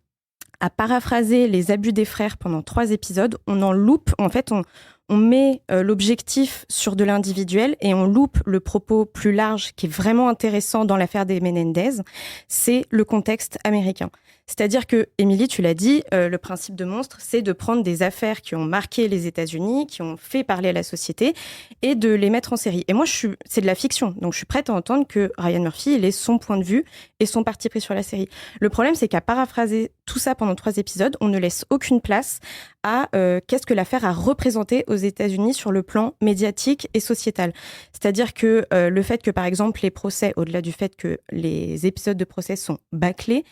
à paraphraser les abus des frères pendant 3 épisodes, on en loupe. En fait, on met l'objectif sur de l'individuel et on loupe le propos plus large qui est vraiment intéressant dans l'affaire des Menendez, c'est le contexte américain. C'est-à-dire que, Émilie, tu l'as dit, le principe de Monstre, c'est de prendre des affaires qui ont marqué les États-Unis, qui ont fait parler la société, et de les mettre en série. Et moi, c'est de la fiction, donc je suis prête à entendre que Ryan Murphy, il ait son point de vue et son parti pris sur la série. Le problème, c'est qu'à paraphraser tout ça pendant 3 épisodes, on ne laisse aucune place à qu'est-ce que l'affaire a représenté aux États-Unis sur le plan médiatique et sociétal. C'est-à-dire que le fait que, par exemple, les procès, au-delà du fait que les épisodes de procès sont bâclés,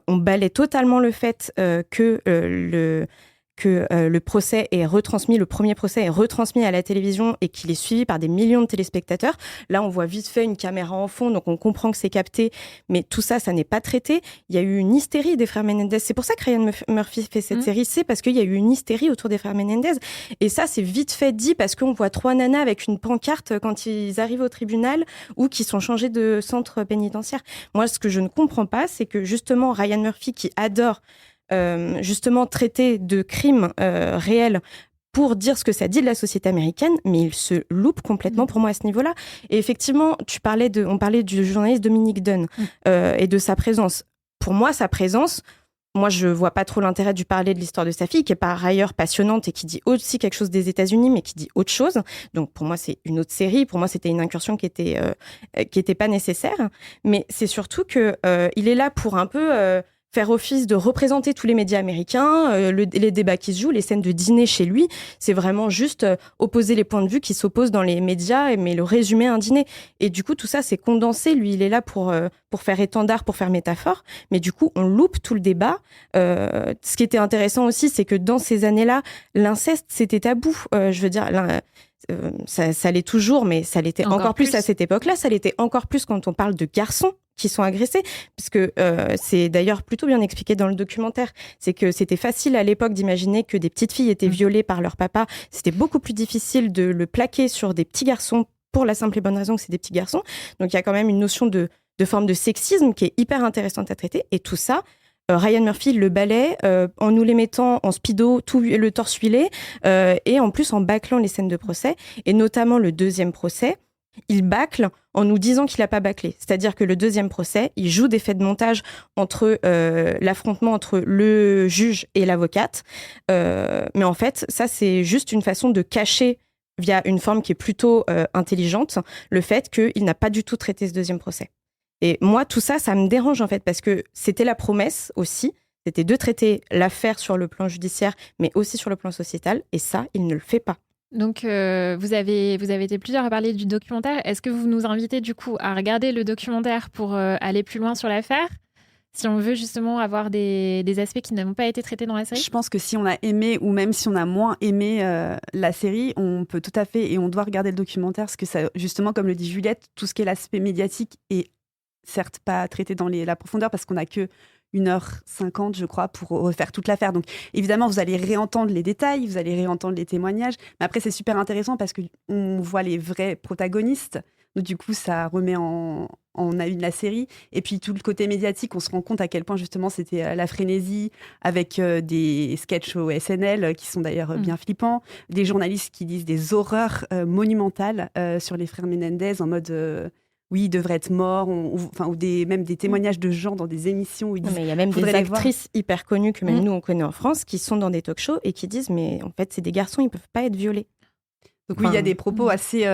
on balaie totalement le fait que le procès est retransmis, le premier procès est retransmis à la télévision et qu'il est suivi par des millions de téléspectateurs. Là, on voit vite fait une caméra en fond, donc on comprend que c'est capté, mais tout ça, ça n'est pas traité. Il y a eu une hystérie des frères Menendez. C'est pour ça que Ryan Murphy fait cette série, c'est parce qu'il y a eu une hystérie autour des frères Menendez. Et ça, c'est vite fait dit parce qu'on voit 3 nanas avec une pancarte quand ils arrivent au tribunal ou qui sont changés de centre pénitentiaire. Moi, ce que je ne comprends pas, c'est que justement, Ryan Murphy, qui adore justement traiter de crimes réels pour dire ce que ça dit de la société américaine, mais il se loupe complètement pour moi à ce niveau-là. Et effectivement, on parlait du journaliste Dominique Dunn et de sa présence. Pour moi, sa présence, moi, je vois pas trop l'intérêt de parler de l'histoire de sa fille, qui est par ailleurs passionnante et qui dit aussi quelque chose des États-Unis, mais qui dit autre chose. Donc, pour moi, c'est une autre série. Pour moi, c'était une incursion qui était pas nécessaire. Mais c'est surtout que il est là pour un peu faire office de représenter tous les médias américains, les débats qui se jouent, les scènes de dîner chez lui. C'est vraiment juste opposer les points de vue qui s'opposent dans les médias, mais le résumer à un dîner. Et du coup, tout ça, c'est condensé. Lui, il est là pour faire étendard, pour faire métaphore. Mais du coup, on loupe tout le débat. Ce qui était intéressant aussi, c'est que dans ces années-là, l'inceste, c'était tabou. Je veux dire... ça l'est toujours, mais ça l'était encore plus à cette époque-là. Ça l'était encore plus quand on parle de garçons qui sont agressés, puisque c'est d'ailleurs plutôt bien expliqué dans le documentaire. C'est que c'était facile à l'époque d'imaginer que des petites filles étaient violées par leur papa. C'était beaucoup plus difficile de le plaquer sur des petits garçons pour la simple et bonne raison que c'est des petits garçons. Donc il y a quand même une notion de forme de sexisme qui est hyper intéressante à traiter. Et tout ça, Ryan Murphy le balaie en nous les mettant en speedo, tout le torse huilé, et en plus en bâclant les scènes de procès, et notamment le 2e procès. Il bâcle en nous disant qu'il n'a pas bâclé. C'est-à-dire que le 2e procès, il joue des faits de montage entre l'affrontement entre le juge et l'avocate. Mais en fait, ça, c'est juste une façon de cacher, via une forme qui est plutôt intelligente, le fait qu'il n'a pas du tout traité ce 2e procès. Et moi, tout ça, ça me dérange en fait, parce que c'était la promesse aussi, c'était de traiter l'affaire sur le plan judiciaire, mais aussi sur le plan sociétal. Et ça, il ne le fait pas. Donc, vous avez été plusieurs à parler du documentaire. Est-ce que vous nous invitez du coup à regarder le documentaire pour aller plus loin sur l'affaire, si on veut justement avoir des aspects qui n'ont pas été traités dans la série ? Je pense que si on a aimé ou même si on a moins aimé la série, on peut tout à fait et on doit regarder le documentaire parce que ça, justement, comme le dit Juliette, tout ce qui est l'aspect médiatique est certes pas traité dans la profondeur parce qu'on n'a que 1h50, je crois, pour refaire toute l'affaire. Donc, évidemment, vous allez réentendre les détails, vous allez réentendre les témoignages. Mais après, c'est super intéressant parce qu'on voit les vrais protagonistes. Donc, du coup, ça remet en on a eu de la série. Et puis tout le côté médiatique, on se rend compte à quel point justement c'était la frénésie, avec des sketchs au SNL qui sont d'ailleurs bien flippants, des journalistes qui disent des horreurs monumentales sur les frères Menendez en mode oui, ils devraient être morts, ou même des témoignages de gens dans des émissions où ils disent. Mais il y a même des actrices hyper connues que même nous on connaît en France qui sont dans des talk-shows et qui disent mais en fait c'est des garçons, ils peuvent pas être violés. Donc oui, il y a des propos assez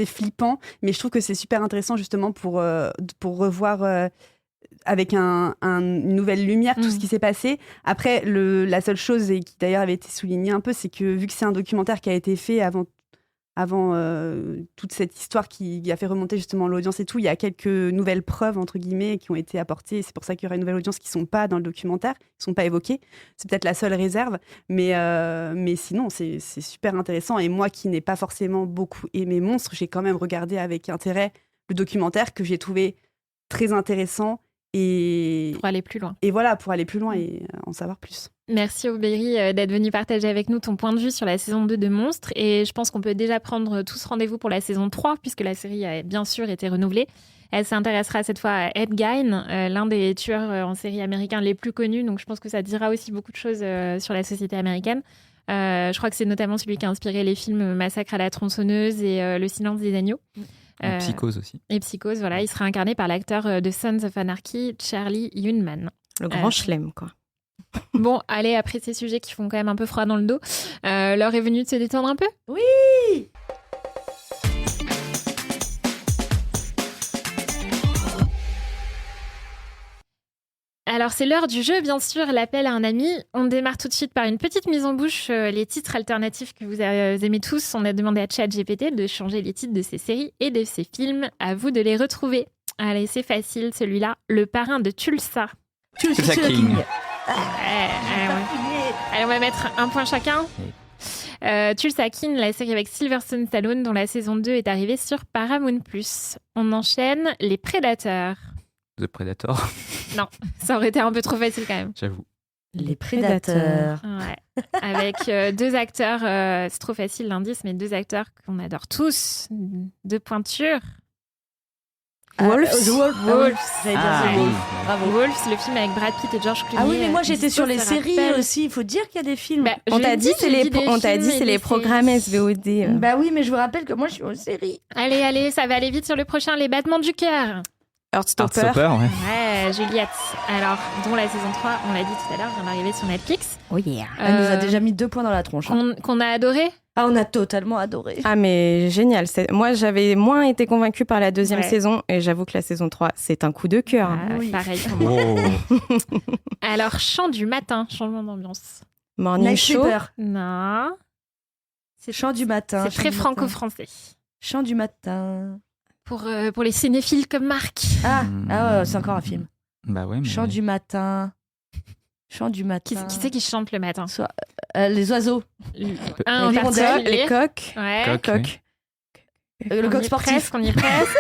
flippants, mais je trouve que c'est super intéressant justement pour revoir avec une nouvelle lumière tout ce qui s'est passé. Après, la seule chose, et qui d'ailleurs avait été soulignée un peu, c'est que vu que c'est un documentaire qui a été fait avant toute cette histoire qui a fait remonter justement l'audience et tout, il y a quelques nouvelles preuves, entre guillemets, qui ont été apportées. C'est pour ça qu'il y aura une nouvelle audience qui ne sont pas dans le documentaire, qui ne sont pas évoquées. C'est peut-être la seule réserve. Mais sinon, c'est super intéressant. Et moi qui n'ai pas forcément beaucoup aimé Monstres, j'ai quand même regardé avec intérêt le documentaire que j'ai trouvé très intéressant. Pour aller plus loin. Et voilà, pour aller plus loin et en savoir plus. Merci Aubéry d'être venu partager avec nous ton point de vue sur la saison 2 de Monstres. Et je pense qu'on peut déjà prendre tous rendez-vous pour la saison 3, puisque la série a bien sûr été renouvelée. Elle s'intéressera cette fois à Ed Gein, l'un des tueurs en série américains les plus connus. Donc je pense que ça dira aussi beaucoup de choses sur la société américaine. Je crois que c'est notamment celui qui a inspiré les films Massacre à la tronçonneuse et Le silence des agneaux. Psychose aussi. Et Psychose, voilà. Il sera incarné par l'acteur de Sons of Anarchy, Charlie Hunnam. Le grand chelem, quoi. Bon, allez, après ces sujets qui font quand même un peu froid dans le dos, l'heure est venue de se détendre un peu ? Oui. Alors, c'est l'heure du jeu, bien sûr, l'appel à un ami. On démarre tout de suite par une petite mise en bouche. Les titres alternatifs que vous aimez tous, on a demandé à ChatGPT de changer les titres de ces séries et de ces films. À vous de les retrouver. Allez, c'est facile, celui-là. Le parrain de Tulsa. Tulsa King. Allez, on va mettre un point chacun. Tulsa King, la série avec Sylvester Stallone, dont la saison 2 est arrivée sur Paramount+. On enchaîne Les Prédateurs. The Predator. Non, ça aurait été un peu trop facile quand même. J'avoue. Les Prédateurs. Ouais. Avec deux acteurs, c'est trop facile l'indice, mais deux acteurs qu'on adore tous, de pointure. Wolves. Wolves. J'allais dire The Wolves. Bravo. Wolves, le film avec Brad Pitt et George Clooney. Ah oui, mais moi j'étais sur les ça séries rappelle. aussi. Il faut dire qu'il y a des films. Bah, On t'a dit c'est les programmes SVOD. Bah oui, mais je vous rappelle que moi je suis aux séries. Allez, ça va aller vite sur le prochain, Les Battements du cœur. Heartstopper. Ouais. Ouais, Juliette. Alors, dont la saison 3, on l'a dit tout à l'heure, vient d'arriver sur Netflix. Oh yeah. Elle nous a déjà mis 2 points dans la tronche. Qu'on a adoré. Ah, on a totalement adoré. Ah mais génial. Moi j'avais moins été convaincue par la deuxième Ouais. saison et j'avoue que la saison 3 c'est un coup de cœur. Oui. Pareil pour moi. Oh. Alors, Chant du matin, changement d'ambiance. Morning Night Show. Sleeper. Non. Chant du matin. C'est très franco-français. Chant du matin. Pour les cinéphiles comme Marc. Ah, ouais, c'est encore un film. Bah ouais, mais... Chant du matin. Chant du Qui matin. c'est qui chante le matin? Les oiseaux. Un en Les hirondelles, particulier. Les coqs. Ouais. Coq, oui. Le coq sportif. On y est presque.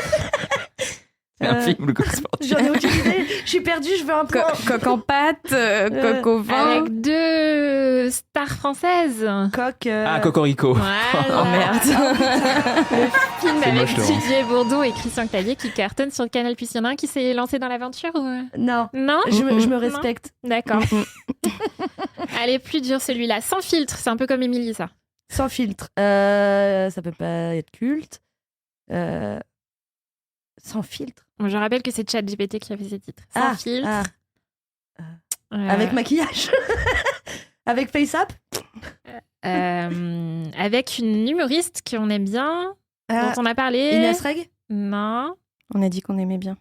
C'est un film, le coq sportif. J'en ai aucune idée. Je suis perdue, je veux un point. Coq en pâte, coq au vin. Avec deux stars françaises. Coq. Ah, Cocorico. Voilà. Oh merde. Le film C'est avec moche, Laurent. Didier Bourdon et Christian Clavier qui cartonne sur Canal+. Il y en a un qui s'est lancé dans l'aventure ou... Non. Non. Je me respecte. D'accord. Allez, plus dur celui-là. Sans filtre. C'est un peu comme Émilie, ça. Sans filtre. Ça peut pas être culte. Sans filtre. Bon, je rappelle que c'est ChatGPT qui a fait ces titres. Sans filtre. Avec maquillage. Avec face-up. Avec une humoriste qu'on aime bien, dont on a parlé. Inès Reg. Non. On a dit qu'on aimait bien.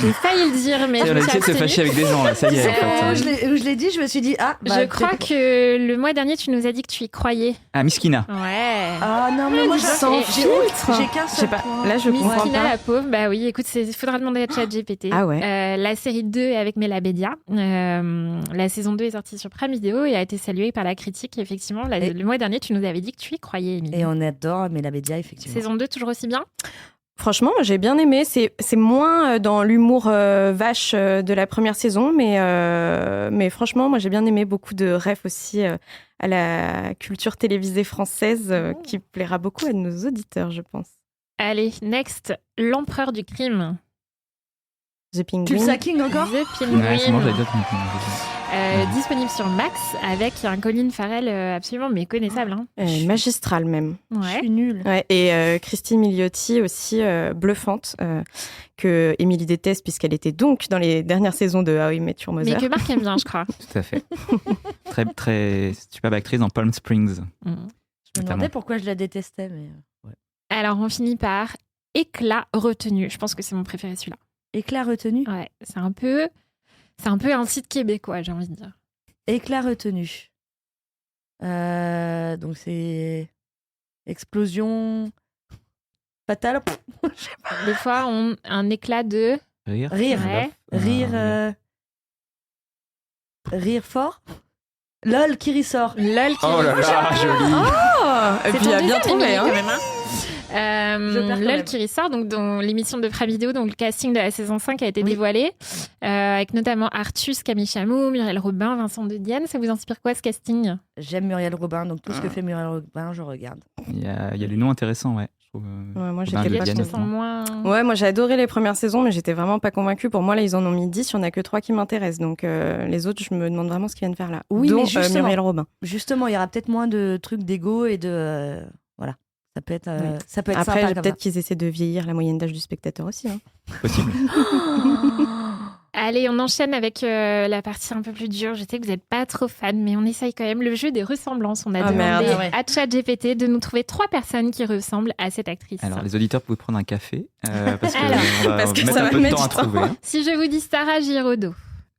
J'ai failli le dire, mais On je a me suis essayé de se abstenue. fâcher avec des gens, là. Ça y est, en fait. Où je l'ai dit, je me suis dit, Je crois que le mois dernier, tu nous as dit que tu y croyais. Ah, Miskina. Ouais. Ah non, mais moi, dis donc, sans et- filtre. J'ai qu'un seul pas. point. Là je comprends Miskina, pas. la pauvre. Bah oui, écoute, il faudra demander à ChatGPT. Ah ouais. La série 2 est avec Mela Bédia. La saison 2 est sortie sur Prime Video et a été saluée par la critique. Et effectivement, le mois dernier, tu nous avais dit que tu y croyais, Émilie. Et on adore Mela Bédia, effectivement. Saison 2, toujours aussi bien. Franchement, j'ai bien aimé. C'est moins dans l'humour vache de la première saison, mais franchement, moi j'ai bien aimé. Beaucoup de refs aussi à la culture télévisée française qui plaira beaucoup à nos auditeurs, je pense. Allez, next, l'empereur du crime. The Penguin. Tulsa-King encore The c'est moi, j'avais Penguin. d'autres. Disponible sur Max avec un Colin Farrell absolument méconnaissable. Hein. Magistral même. Je Ouais. suis nulle. Ouais, et Christy Milioti aussi bluffante, que Émilie déteste puisqu'elle était donc dans les dernières saisons de How I Met Your Mais Mother. que Marc aime bien, je crois. Tout à fait. Très, très superbe actrice dans Palm Springs. Mm. Je me demandais pourquoi je la détestais, mais Alors, on finit par Éclat retenu. Je pense que c'est mon préféré, celui-là. éclat retenu. Ouais, c'est un peu un site québécois, j'ai envie de dire. Éclat retenu. Donc c'est explosion fatale. Des fois, un éclat de... Rire. Rire. Ouais. Rire. Rire fort. LOL qui ressort. LOL qui Oh là là, joli. Oh, et C'est puis ton il a bien deuxième, trouvé. Émilie, Hein. quand même, hein. Je perds quand LOL même. qui ressort, donc dans l'émission de Prime Video, donc le casting de la saison 5 a été Oui. dévoilé, avec notamment Artus, Camille Chamou, Muriel Robin, Vincent de Dienne. Ça vous inspire quoi ce casting? J'aime Muriel Robin, donc tout ce que fait Muriel Robin, je regarde. Il y a du nom intéressant, ouais. Je trouve, Ouais, moi, Robin j'étais Le pas Je Guen, te sens moins... Ouais, moi j'ai adoré les premières saisons, mais j'étais vraiment pas convaincue. Pour moi, là, ils en ont mis 10, il y en a que 3 qui m'intéressent. Donc les autres, je me demande vraiment ce qu'ils viennent faire là. Oui, dont, mais justement. Muriel Robin. Justement, il y aura peut-être moins de trucs d'ego et de voilà. Ça peut être, Oui. ça peut être Après, sympa comme peut-être qu'ils essaient de vieillir la moyenne d'âge du spectateur aussi. Hein. possible. Allez, on enchaîne avec la partie un peu plus dure. Je sais que vous n'êtes pas trop fan, mais on essaye quand même le jeu des ressemblances. On a Ah, demandé merde. Ouais. à ChatGPT de nous trouver 3 personnes qui ressemblent à cette actrice. Alors, les auditeurs, pouvez prendre un café parce que Alors, on va parce que mettre ça un va peu de mettre temps à du temps. trouver. Hein. Si je vous dis Sarah Giraudot,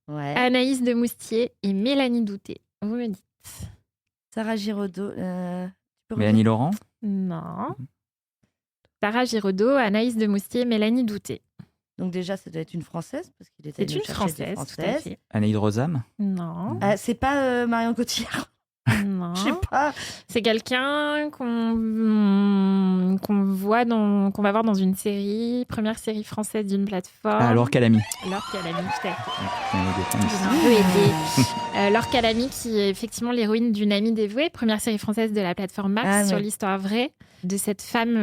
Ouais. Anaïs de Moustier et Mélanie Douté, vous me dites Sarah Giraudot. Tu peux Mélanie Laurent. non. Sarah Giraudot, Anaïs de Moustier, Mélanie Douté. Donc déjà, ça doit être une Française parce qu'il était C'est allé une chercher des Française, tout à Françaises. fait. Anaïd Rosam. Non, Ah, c'est pas Marion Cotillard. non. Je sais pas. C'est quelqu'un qu'on va voir dans une série, première série française d'une plateforme. Ah, Laure Calamy. Laure Calamy, tout à fait. Ouais, Je vous ai un peu aidé. Laure Calamy, qui est effectivement l'héroïne d'une amie dévouée, première série française de la plateforme Max Ah, sur ouais. l'histoire vraie de cette femme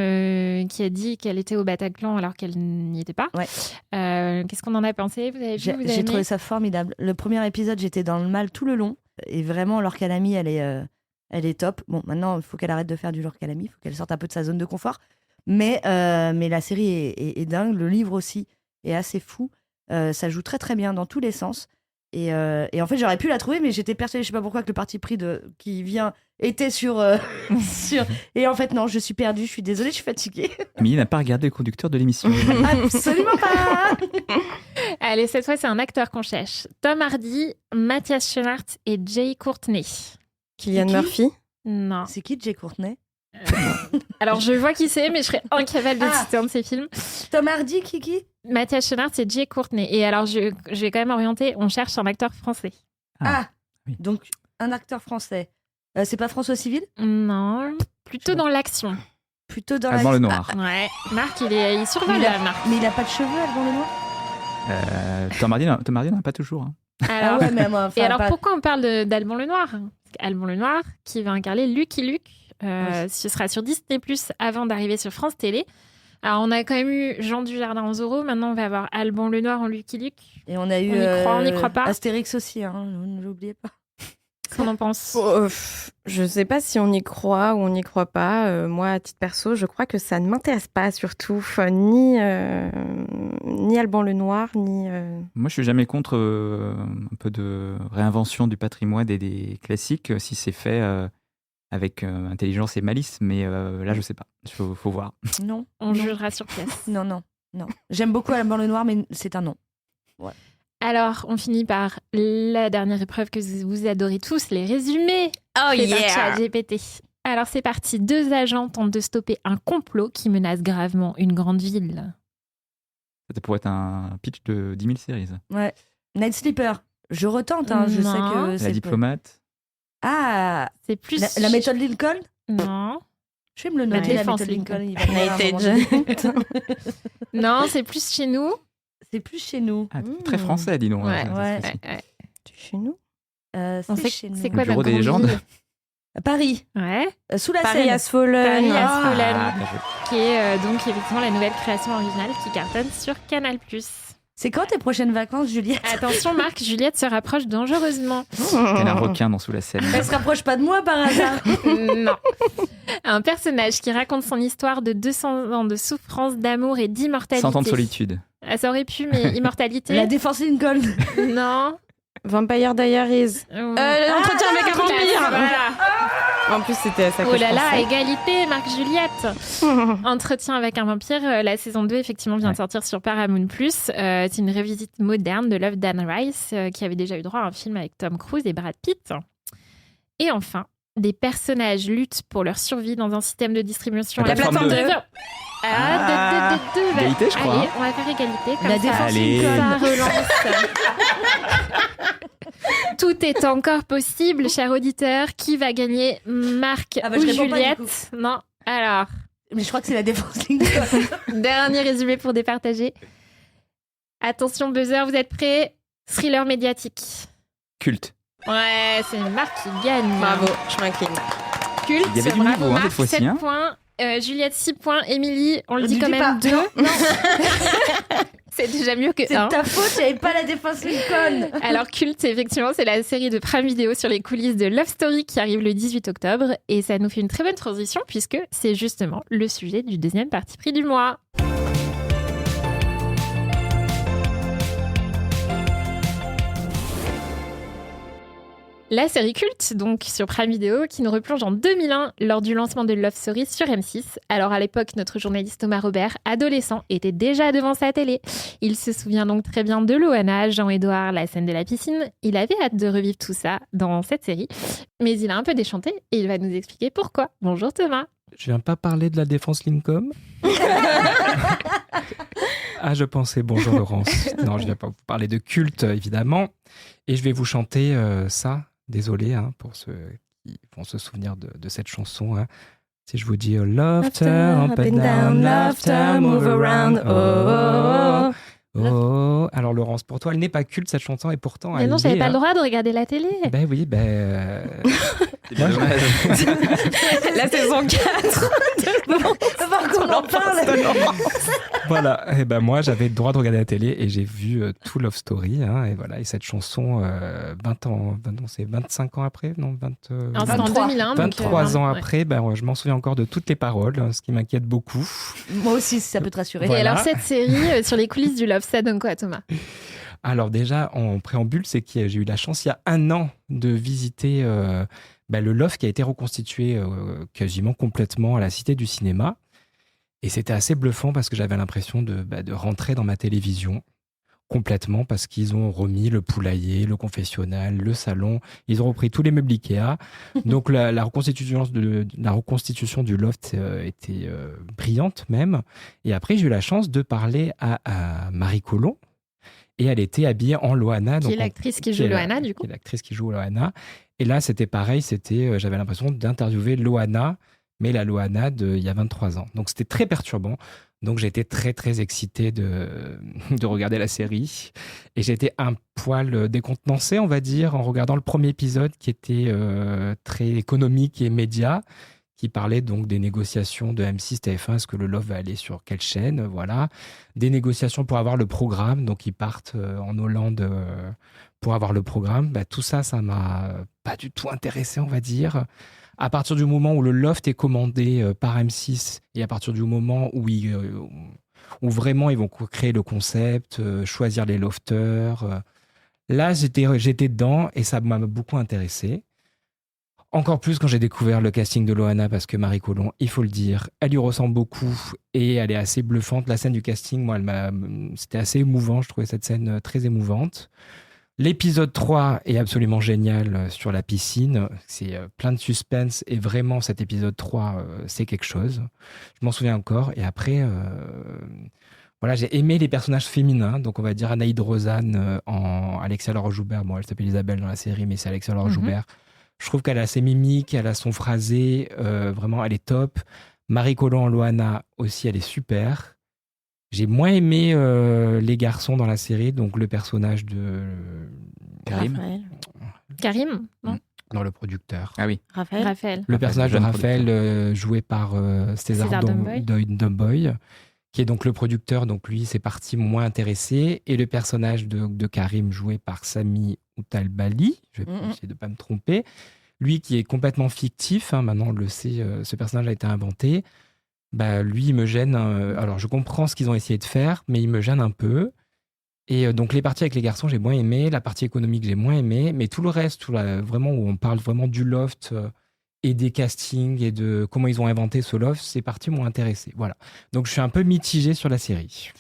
qui a dit qu'elle était au Bataclan alors qu'elle n'y était pas. Ouais. Qu'est-ce qu'on en a pensé? Vous avez vu, vous avez J'ai aimé trouvé ça formidable. Le premier épisode, j'étais dans le mal tout le long. Et vraiment, Laure Calamy, elle est top. Bon, maintenant, il faut qu'elle arrête de faire du Laure Calamy. Il faut qu'elle sorte un peu de sa zone de confort. Mais la série est dingue. Le livre aussi est assez fou. Ça joue très, très bien dans tous les sens. Et en fait, j'aurais pu la trouver, mais j'étais persuadée, je sais pas pourquoi, que le parti pris qui vient était sur... Et en fait, non, je suis perdue. Je suis désolée, je suis fatiguée. Émilie n'a pas regardé le conducteur de l'émission. Absolument pas. Allez, cette fois, c'est un acteur qu'on cherche. Tom Hardy, Mathias Schoenaerts et Jay Courtney. Kylian Qui Murphy. Non. C'est qui, Jay Courtney? Alors, je vois qui c'est, mais je serais incapable de Ah. citer un de ses films. Tom Hardy, qui? Mathias Schoenaerts et Jay Courtney. Et alors, je vais quand même orienter, on cherche un acteur français. Ah, oui. donc un acteur français. C'est pas François Civil? Non, plutôt dans l'action. Plutôt dans Alban la... Lenoir. Ouais, Marc, il survole là, Marc. Mais il a pas de cheveux, Alban Lenoir? Tom Hardy n'en a pas toujours. Hein. Alors, mais moi, enfin, et alors, pas- pourquoi on parle d'Alban Lenoir? Parce qu'Alban Lenoir, qui va incarner Lucky Luke, ce sera sur Disney+, avant d'arriver sur France Télé. Alors, on a quand même eu Jean Dujardin en Zorro, maintenant on va avoir Alban Lenoir en Lucky Luke. Et on a eu On y croit pas. Astérix aussi, hein, ne l'oubliez pas. Qu'est-ce qu'on en pense? Je sais pas si on y croit ou on n'y croit pas. Moi, à titre perso, je crois que ça ne m'intéresse pas, surtout. Ni Alban Lenoir, ni... Moi, je suis jamais contre un peu de réinvention du patrimoine et des classiques si c'est fait avec intelligence et malice. Mais là, je sais pas. Il faut voir. Non. On jugera sur pièce. Non. J'aime beaucoup Alban Lenoir, mais c'est un non. Alors, on finit par la dernière épreuve que vous adorez tous, les résumés. Oh Fait par ChatGPT. Alors, c'est parti. 2 agents tentent de stopper un complot qui menace gravement une grande ville. Ça pourrait être un pitch de 10 000 séries. Ouais. Night Sleeper. Je retente, hein, je Non. sais que La c'est... diplomate. Ah, C'est plus... la méthode Lincoln? Non. Je vais me le noter, la défense méthode Lincoln. Lincoln. il va venir à un Night moment donné. Agent. Non, c'est plus chez nous. C'est plus chez nous. Ah, très français, dis donc. Ouais, hein, ouais. ça, c'est- Ouais. Chez nous. On C'est sait- chez nous. c'est quoi Le bureau ta des grande légendes. ville? Paris, Ouais. sous la Paris Seine. has fallen. Paris has Ah. fallen. Ah, bien joué. Qui est donc effectivement la nouvelle création originale qui cartonne sur Canal+. C'est quand tes prochaines vacances, Juliette? Attention Marc, Juliette se rapproche dangereusement. Tel un requin dans Sous la Seine. Elle se rapproche pas de moi par hasard. Non. Un personnage qui raconte son histoire de 200 ans de souffrance, d'amour et d'immortalité. 100 ans de solitude. Ah, ça aurait pu, mais immortalité. La défense Lincoln. Non. Vampire Diaries. L'entretien avec un vampire. Voilà. En plus, c'était à ça que Oh je là là, pensais. égalité, Marc-Juliette. Entretien avec un vampire, la saison 2, effectivement, vient de sortir sur Paramount+. C'est une revisite moderne de l'œuvre d'Anne Rice, qui avait déjà eu droit à un film avec Tom Cruise et Brad Pitt. Et enfin, des personnages luttent pour leur survie dans un système de distribution. La plateforme 2. Égalité, je crois. Allez, on va faire égalité. Comme La ça, défense Allez. ça relance. Tout est encore possible, cher auditeur. Qui va gagner, Marc Ah bah, ou je réponds pas, Juliette? du coup. Non. Alors, Mais je crois que c'est la défense Lincoln. dernier résumé pour départager. Attention, buzzer, vous êtes prêts? Thriller médiatique. Culte. Ouais, c'est Marc qui gagne. Bravo, je m'incline. Culte, Il y avait du bravo niveau, hein, Marc, cette fois-ci, 7 hein. points. Juliette, 6 points. Émilie, on le dit Ne quand dis même pas. 2. Non, C'est déjà mieux que c'est 1. de ta faute, il n'y avait pas la défense Lincoln. Alors, Culte, effectivement, c'est la série de Prime Video sur les coulisses de Love Story qui arrive le 18 octobre. Et ça nous fait une très bonne transition puisque c'est justement le sujet du deuxième parti pris du mois. La série culte, donc sur Prime Video, qui nous replonge en 2001 lors du lancement de Love Story sur M6. Alors à l'époque, notre journaliste Thomas Robert, adolescent, était déjà devant sa télé. Il se souvient donc très bien de Loana, Jean-Édouard, la scène de la piscine. Il avait hâte de revivre tout ça dans cette série, mais il a un peu déchanté et il va nous expliquer pourquoi. Bonjour Thomas. Je viens pas parler de la défense Lincoln. Ah, je pensais, bonjour Laurence. Non, je viens pas vous parler de culte, évidemment. Et je vais vous chanter ça. Désolé pour ceux qui vont se souvenir de cette chanson. Si je vous dis Laughter, up and down, laughter, move around, oh, oh, oh. Alors Laurence, pour toi, elle n'est pas culte cette chanson et pourtant Mais elle non, j'avais l'est, pas le droit de regarder la télé. Ben oui, C'est bien dommage. La saison 4. Faut qu'on en parle. Voilà, et ben moi j'avais le droit de regarder la télé et j'ai vu tout Love Story, et voilà, et cette chanson 20 ans, non, c'est 25 ans après, non, 20, Alors, c'est en 23. 2001. donc, 23 ans ouais. après, je m'en souviens encore de toutes les paroles, ce qui m'inquiète beaucoup. Moi aussi, si ça peut te rassurer. Et Voilà. alors cette série sur les coulisses du Love, ça donne quoi Thomas? Alors déjà, en préambule, c'est que j'ai eu la chance il y a un an de visiter le Love qui a été reconstitué quasiment complètement à la Cité du Cinéma. Et c'était assez bluffant parce que j'avais l'impression de rentrer dans ma télévision complètement parce qu'ils ont remis le poulailler, le confessionnal, le salon. Ils ont repris tous les meubles Ikea. Donc la reconstitution du loft était brillante même. Et après, j'ai eu la chance de parler à Marie Colomb. Et elle était habillée en Loana. Qui est l'actrice qui joue Loana, du coup. Qui est l'actrice qui joue Loana. Et là, c'était pareil. J'avais l'impression d'interviewer Loana, mais la Loana d'il y a 23 ans. Donc, c'était très perturbant. Donc, j'étais très, très excité de regarder la série. Et j'étais un poil décontenancé, on va dire, en regardant le premier épisode qui était très économique et média, qui parlait donc des négociations de M6 TF1, est-ce que le Love va aller sur quelle chaîne, voilà. Des négociations pour avoir le programme, donc ils partent en Hollande pour avoir le programme. Tout ça, ça m'a pas du tout intéressé, on va dire. À partir du moment où le Loft est commandé par M6 et à partir du moment où vraiment ils vont créer le concept, choisir les lofters, là j'étais dedans et ça m'a beaucoup intéressé. Encore plus quand j'ai découvert le casting de Loana, parce que Marie Colomb, il faut le dire, elle lui ressemble beaucoup et elle est assez bluffante. La scène du casting, moi, c'était assez émouvant. Je trouvais cette scène très émouvante. L'épisode 3 est absolument génial sur la piscine. C'est plein de suspense et vraiment, cet épisode 3, c'est quelque chose. Je m'en souviens encore. Et après, voilà, j'ai aimé les personnages féminins. Donc, on va dire Anaïde Rosanne en Alexia Laure-Joubert. Bon, elle s'appelle Isabelle dans la série, mais c'est Alexia Laure-Joubert. Je trouve qu'elle a ses mimiques, elle a son phrasé, vraiment, elle est top. Marie Colomb en Loana aussi, elle est super. J'ai moins aimé les garçons dans la série, donc le personnage de Karim, non? Non, le producteur. Ah oui. Raphaël. Le personnage de jeune Raphaël, joué par César César Domboy, qui est donc le producteur. Donc lui, ces parties m'ont moins intéressé. Et le personnage de Karim, joué par Sami Outalbali, je vais essayer de ne pas me tromper, lui qui est complètement fictif, maintenant on le sait, ce personnage a été inventé, lui il me gêne. Alors je comprends ce qu'ils ont essayé de faire, mais il me gêne un peu. Et donc les parties avec les garçons, j'ai moins aimé. La partie économique, j'ai moins aimé. Mais tout le reste, vraiment où on parle vraiment du loft et des castings et de comment ils ont inventé ce loft, ces parties m'ont intéressé. Voilà. Donc je suis un peu mitigé sur la série.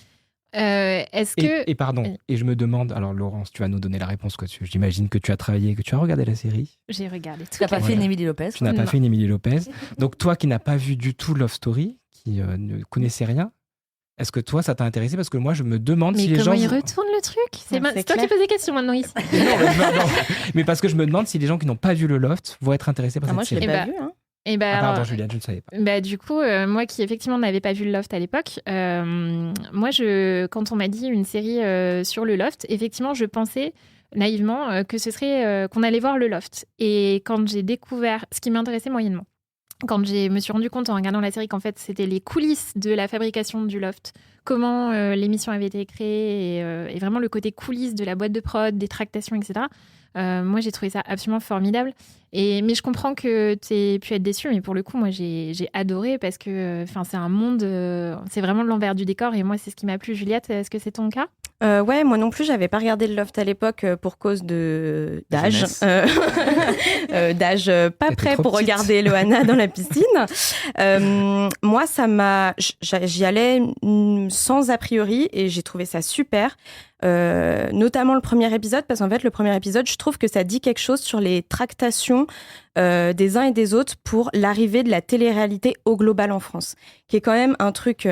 Est-ce que... Et je me demande, alors Laurence, tu vas nous donner la réponse, que j'imagine que tu as travaillé, que tu as regardé la série. J'ai regardé tout. Tu n'as pas fait une Émilie Lopez. Tu n'as pas fait une Émilie Lopez. Donc toi qui n'as pas vu du tout Love Story, qui ne connaissais rien, est-ce que toi, ça t'a intéressé? Parce que moi, je me demande si les gens... Mais comment ils retournent le truc? C'est toi qui poses des questions maintenant ici. Non, mais parce que je me demande si les gens qui n'ont pas vu le Loft vont être intéressés par cette série. Moi, je l'ai pas vu. Pardon, Juliane, je ne savais pas. Du coup, moi qui effectivement n'avais pas vu le Loft à l'époque, moi, quand on m'a dit une série sur le Loft, effectivement, je pensais naïvement que ce serait qu'on allait voir le Loft. Et quand j'ai découvert, ce qui m'intéressait moyennement, quand je me suis rendu compte en regardant la série qu'en fait c'était les coulisses de la fabrication du Loft, comment l'émission avait été créée et vraiment le côté coulisses de la boîte de prod, des tractations, etc. Moi j'ai trouvé ça absolument formidable. Mais je comprends que tu aies pu être déçue, mais pour le coup moi j'ai adoré parce que c'est un monde, c'est vraiment l'envers du décor et moi c'est ce qui m'a plu. Juliette, est-ce que c'est ton cas? Ouais, moi non plus, j'avais pas regardé le Loft à l'époque pour cause d'âge. D'âge pas prêt pour regarder Loana dans la piscine. Moi, j'y allais sans a priori et j'ai trouvé ça super. Notamment le premier épisode, parce qu'en fait, le premier épisode, je trouve que ça dit quelque chose sur les tractations des uns et des autres pour l'arrivée de la télé-réalité au global en France, qui est quand même un truc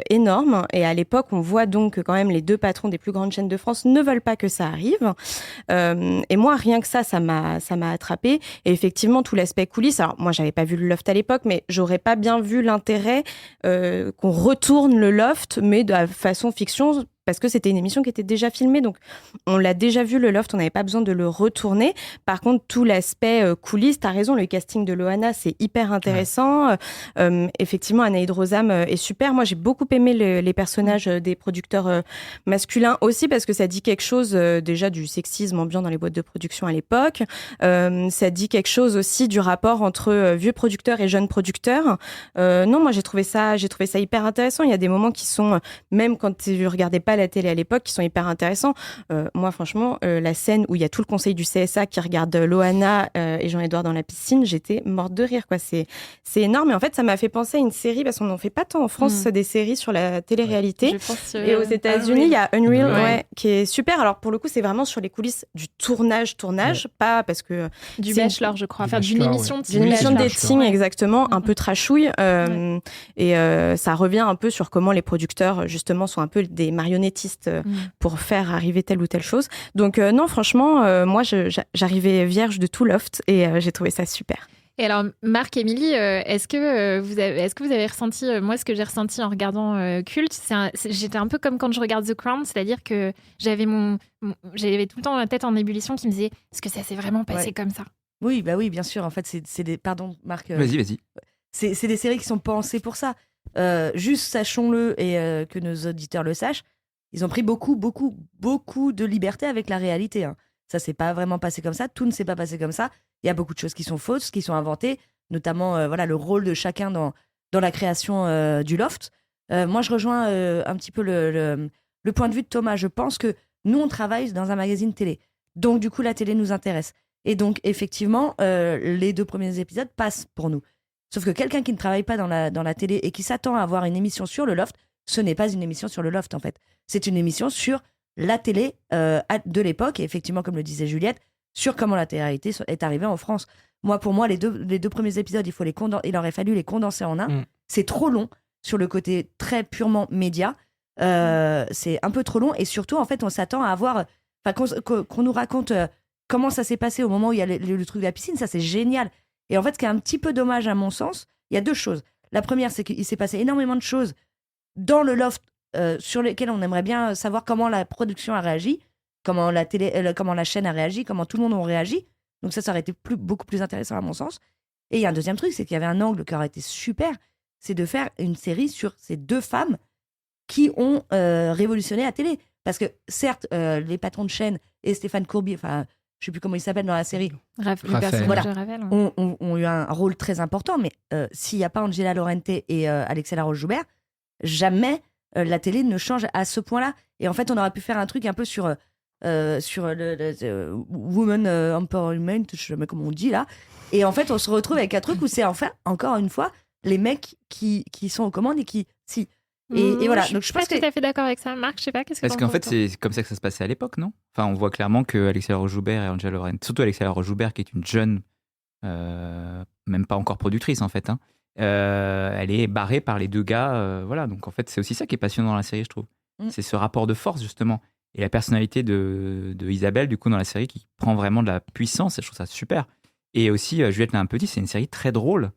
énorme. Et à l'époque, on voit donc que quand même les deux patrons des plus grandes chaînes de France ne veulent pas que ça arrive. Et moi, rien que ça m'a attrapée. Et effectivement, tout l'aspect coulisses. Alors, moi, j'avais pas vu le Loft à l'époque, mais j'aurais pas bien vu l'intérêt qu'on retourne le Loft, mais de façon fiction, parce que c'était une émission qui était déjà filmée, donc on l'a déjà vu le Loft, on n'avait pas besoin de le retourner. Par contre, tout l'aspect coulisses, t'as raison, le casting de Loana, c'est hyper intéressant. Ouais. Effectivement, Anaïd Rosam est super. Moi, j'ai beaucoup aimé les personnages des producteurs masculins aussi, parce que ça dit quelque chose déjà du sexisme ambiant dans les boîtes de production à l'époque. Ça dit quelque chose aussi du rapport entre vieux producteurs et jeunes producteurs. Non, moi, j'ai trouvé ça hyper intéressant. Il y a des moments qui sont, même quand tu regardais pas la télé à l'époque, qui sont hyper intéressants. Moi, franchement, la scène où il y a tout le conseil du CSA qui regarde Loana et Jean-Édouard dans la piscine, j'étais morte de rire, quoi. C'est énorme. Et en fait, ça m'a fait penser à une série, parce qu'on n'en fait pas tant en France, des séries sur la télé-réalité. Et aux États-Unis, il y a Unreal, qui est super. Alors, pour le coup, c'est vraiment sur les coulisses du tournage, pas parce que... Du Bachelor, je crois. Enfin, d'une émission de d'une émission de dating, exactement, un peu trashouille. Et ça revient un peu sur comment les producteurs, justement, sont un peu des marionnettes pour faire arriver telle ou telle chose. Donc non, franchement, moi, j'arrivais vierge de tout Loft et j'ai trouvé ça super. Et alors, Marc, Émilie, est-ce que vous avez ressenti, moi, ce que j'ai ressenti en regardant Culte, j'étais un peu comme quand je regarde The Crown, c'est-à-dire que j'avais tout le temps la tête en ébullition qui me disait, est-ce que ça s'est vraiment passé comme ça? Oui, oui, bien sûr. En fait, c'est des... Pardon, Marc. Vas-y. C'est des séries qui sont pensées pour ça. Juste, sachons-le, et que nos auditeurs le sachent, ils ont pris beaucoup de liberté avec la réalité. Ça s'est pas vraiment passé comme ça. Tout ne s'est pas passé comme ça. Il y a beaucoup de choses qui sont fausses, qui sont inventées, notamment le rôle de chacun dans la création du Loft. Moi, je rejoins un petit peu le point de vue de Thomas. Je pense que nous, on travaille dans un magazine télé. Donc, du coup, la télé nous intéresse. Et donc, effectivement, les 2 premiers épisodes passent pour nous. Sauf que quelqu'un qui ne travaille pas dans la télé et qui s'attend à avoir une émission sur le Loft, ce n'est pas une émission sur le Loft, en fait. C'est une émission sur la télé de l'époque, et effectivement, comme le disait Juliette, sur comment la télé-réalité est arrivée en France. Pour moi, les deux premiers épisodes, il aurait fallu les condenser en un. C'est trop long sur le côté très purement média. C'est un peu trop long, et surtout, en fait, on s'attend à avoir... qu'on nous raconte comment ça s'est passé au moment où il y a le truc de la piscine. Ça, c'est génial. Et en fait, ce qui est un petit peu dommage, à mon sens, il y a 2 choses. La première, c'est qu'il s'est passé énormément de choses dans le Loft sur lesquelles on aimerait bien savoir comment la production a réagi, comment la chaîne a réagi, comment tout le monde a réagi. Donc ça aurait été beaucoup plus intéressant à mon sens. Et il y a un deuxième truc, c'est qu'il y avait un angle qui aurait été super, c'est de faire une série sur ces 2 femmes qui ont révolutionné la télé. Parce que certes, les patrons de chaîne et Stéphane Courbier, enfin, je sais plus comment il s'appelle dans la série, Le Raphaël. personnage Voilà. de Ravel. Ouais. ont eu un rôle très important. Mais s'il n'y a pas Angela Laurente et Alexia Laroche-Joubert, jamais la télé ne change à ce point-là. Et en fait, on aurait pu faire un truc un peu sur le Woman Empowerment, je sais pas comment on dit là. Et en fait, on se retrouve avec un truc où c'est enfin, encore une fois, les mecs qui sont aux commandes et qui... Si. Et voilà. Je Donc, suis je pas pense que... tout à fait d'accord avec ça. Marc, je sais pas, qu'est-ce que Parce t'en qu'en penses, fait, toi c'est comme ça que ça se passait à l'époque, non? Enfin, on voit clairement que Alexia Laroche-Joubert et Angela Laurent, surtout Alexia Laroche-Joubert, qui est une jeune, même pas encore productrice en fait, hein, elle est barrée par les deux gars. Voilà, donc en fait, c'est aussi ça qui est passionnant dans la série, je trouve. C'est ce rapport de force, justement. Et la personnalité de Isabelle, du coup, dans la série, qui prend vraiment de la puissance, et je trouve ça super. Et aussi, Juliette l'a un peu dit, c'est une série très drôle.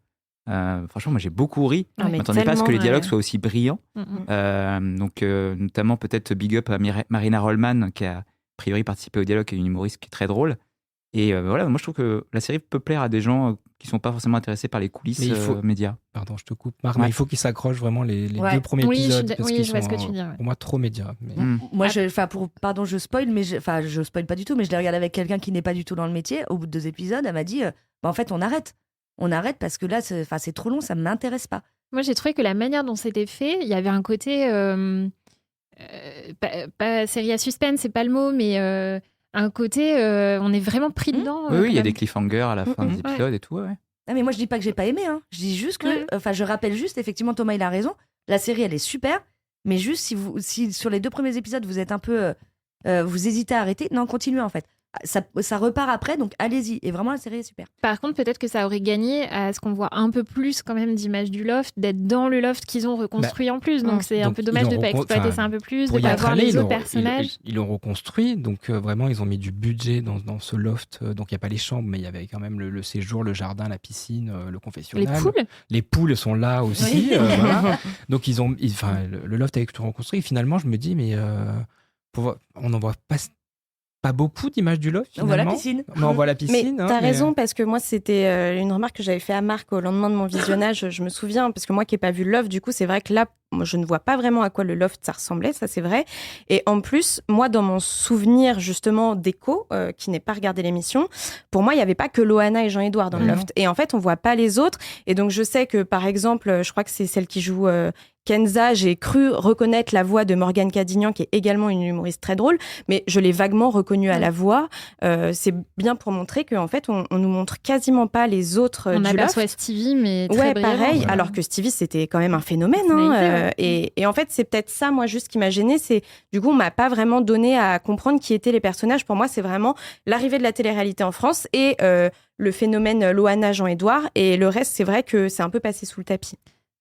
Franchement, moi j'ai beaucoup ri. Ah, Je mais m'attendais pas à ce que les tellement, dialogues ouais. soient aussi brillants. Donc, notamment peut-être big up à Marina Rollman, qui a priori participé au dialogue, qui est une humoriste qui est très drôle. Et voilà, moi je trouve que la série peut plaire à des gens qui sont pas forcément intéressés par les coulisses Mais il faut- médias. Pardon, je te coupe, Marc, Ouais. mais il faut qu'ils s'accrochent vraiment les Ouais. 2 premiers Oui, je suis épisodes. d- Parce oui, qu'ils je vois sont, ce que tu dis, ouais. pour moi, trop médias. Mais... Moi, pardon, je spoil, mais je spoil pas du tout, mais je l'ai regardé avec quelqu'un qui n'est pas du tout dans le métier. Au bout de 2 épisodes, elle m'a dit, en fait, on arrête. On arrête parce que là, c'est trop long, ça m'intéresse pas. Moi, j'ai trouvé que la manière dont c'était fait, il y avait un côté pas série à suspense, c'est pas le mot, mais un côté on est vraiment pris dedans. Oui, il y a quand des même. cliffhangers à la fin des Ouais. épisodes et tout. Ouais. Ah, mais moi, je dis pas que j'ai pas aimé, hein. Je dis juste que, Ouais. je rappelle juste, effectivement, Thomas, il a raison. La série, elle est super, mais juste si sur les 2 premiers épisodes, vous êtes un peu, vous hésitez à arrêter, non, continuez en fait. Ça repart après, donc allez-y. Et vraiment, la série est super. Par contre, peut-être que ça aurait gagné à ce qu'on voit un peu plus quand même d'images du loft, d'être dans le loft qu'ils ont reconstruit en plus. Donc c'est un peu dommage de pas exploiter ça un peu plus, de Pour y pas être voir allé, les autres personnages. ils l'ont reconstruit, donc vraiment ils ont mis du budget dans ce loft. Donc il n'y a pas les chambres, mais il y avait quand même le séjour, le jardin, la piscine, le Les confessionnal. poules. Les poules sont là aussi. Voilà. Donc le loft a été reconstruit. Et finalement, je me dis, mais on n'en voit pas beaucoup d'images du loft. On voit la finalement. piscine. Mais on voit la Mais piscine. t'as raison, parce que moi, c'était une remarque que j'avais fait à Marc au lendemain de mon visionnage. Je me souviens, parce que moi qui n'ai pas vu le loft, du coup, c'est vrai que là, moi, je ne vois pas vraiment à quoi le loft ça ressemblait, ça c'est vrai. Et en plus, moi, dans mon souvenir justement d'écho, qui n'ai pas regardé l'émission, pour moi, il n'y avait pas que Loana et Jean-Édouard dans le loft. Et en fait, on voit pas les autres. Et donc, je sais que, par exemple, je crois que c'est celle qui joue Kenza, j'ai cru reconnaître la voix de Morgane Cadignan, qui est également une humoriste très drôle, mais je l'ai vaguement reconnue à la voix. C'est bien pour montrer qu'en fait, on nous montre quasiment pas les autres On du loft. aperçoit Stevie, mais très Ouais, brièvement, pareil. quoi. Alors que Stevie, c'était quand même un phénomène. Personnalité, Et en fait, c'est peut-être ça, moi, juste qui m'a gênée. C'est, du coup, on m'a pas vraiment donné à comprendre qui étaient les personnages. Pour moi, c'est vraiment l'arrivée de la télé-réalité en France et le phénomène Loana, Jean-Édouard. Et le reste, c'est vrai que c'est un peu passé sous le tapis.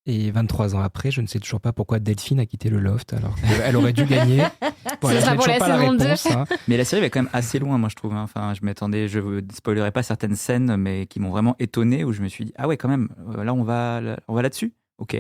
Et 23 ans après, je ne sais toujours pas pourquoi Delphine a quitté le loft alors qu'elle aurait dû gagner. Ce sera j'ai pour la toujours pas la saison 2. réponse. Hein. Mais la série va quand même assez loin, moi je trouve. Hein. Enfin, je m'attendais, je ne spoilerai pas certaines scènes, mais qui m'ont vraiment étonné, où je me suis dit, ah ouais, quand même, là on va là-dessus. Ok.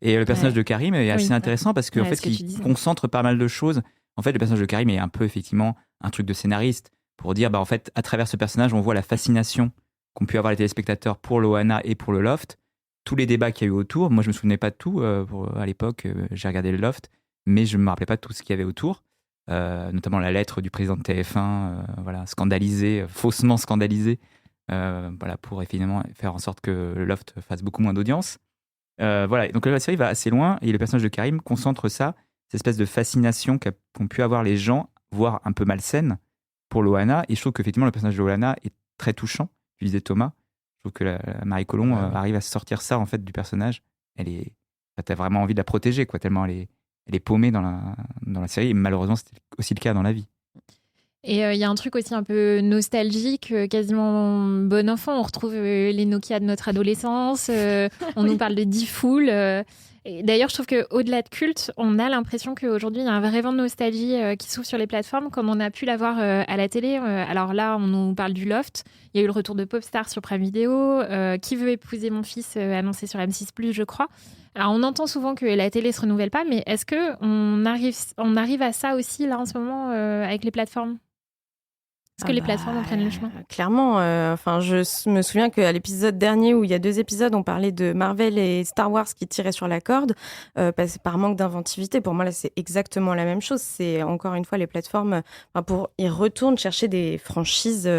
Et le personnage de Karim est assez intéressant parce qu'en Ouais, fait, ce que tu il disais. concentre pas mal de choses. En fait, le personnage de Karim est un peu effectivement un truc de scénariste pour dire, en fait, à travers ce personnage, on voit la fascination qu'ont pu avoir les téléspectateurs pour Loana et pour le loft. Tous les débats qu'il y a eu autour, moi je me souvenais pas de tout à l'époque, j'ai regardé le loft, mais je me rappelais pas de tout ce qu'il y avait autour, notamment la lettre du président de TF1, voilà, scandalisée, faussement scandalisée, voilà, pour finalement faire en sorte que le loft fasse beaucoup moins d'audience. Voilà, donc la série va assez loin et le personnage de Karim concentre ça, cette espèce de fascination qu'ont pu avoir les gens, voire un peu malsaine pour Loana, et je trouve qu'effectivement le personnage de Loana est très touchant, tu disais Thomas. Je trouve que la Marie Colomb arrive à sortir ça en fait du personnage. T'as vraiment envie de la protéger, quoi, tellement elle est paumée dans la série. Et malheureusement, c'était aussi le cas dans la vie. Et il y a un truc aussi un peu nostalgique, quasiment bon enfant. On retrouve les Nokia de notre adolescence. On nous parle de D-Fool. Et d'ailleurs, je trouve qu'au-delà de culte, on a l'impression qu'aujourd'hui, il y a un vrai vent de nostalgie qui s'ouvre sur les plateformes, comme on a pu l'avoir à la télé. Alors là, on nous parle du Loft. Il y a eu le retour de Popstar sur Prime Video. Qui veut épouser mon fils, annoncé sur M6+, je crois. Alors, on entend souvent que la télé se renouvelle pas, mais est-ce qu'on arrive à ça aussi, là, en ce moment, avec les plateformes ? Est-ce que les plateformes en prennent le chemin ? Clairement. Je me souviens qu'à l'épisode dernier, où il y a 2 épisodes, on parlait de Marvel et Star Wars qui tiraient sur la corde par manque d'inventivité. Pour moi, là, c'est exactement la même chose. C'est encore une fois les plateformes, ils retournent chercher des franchises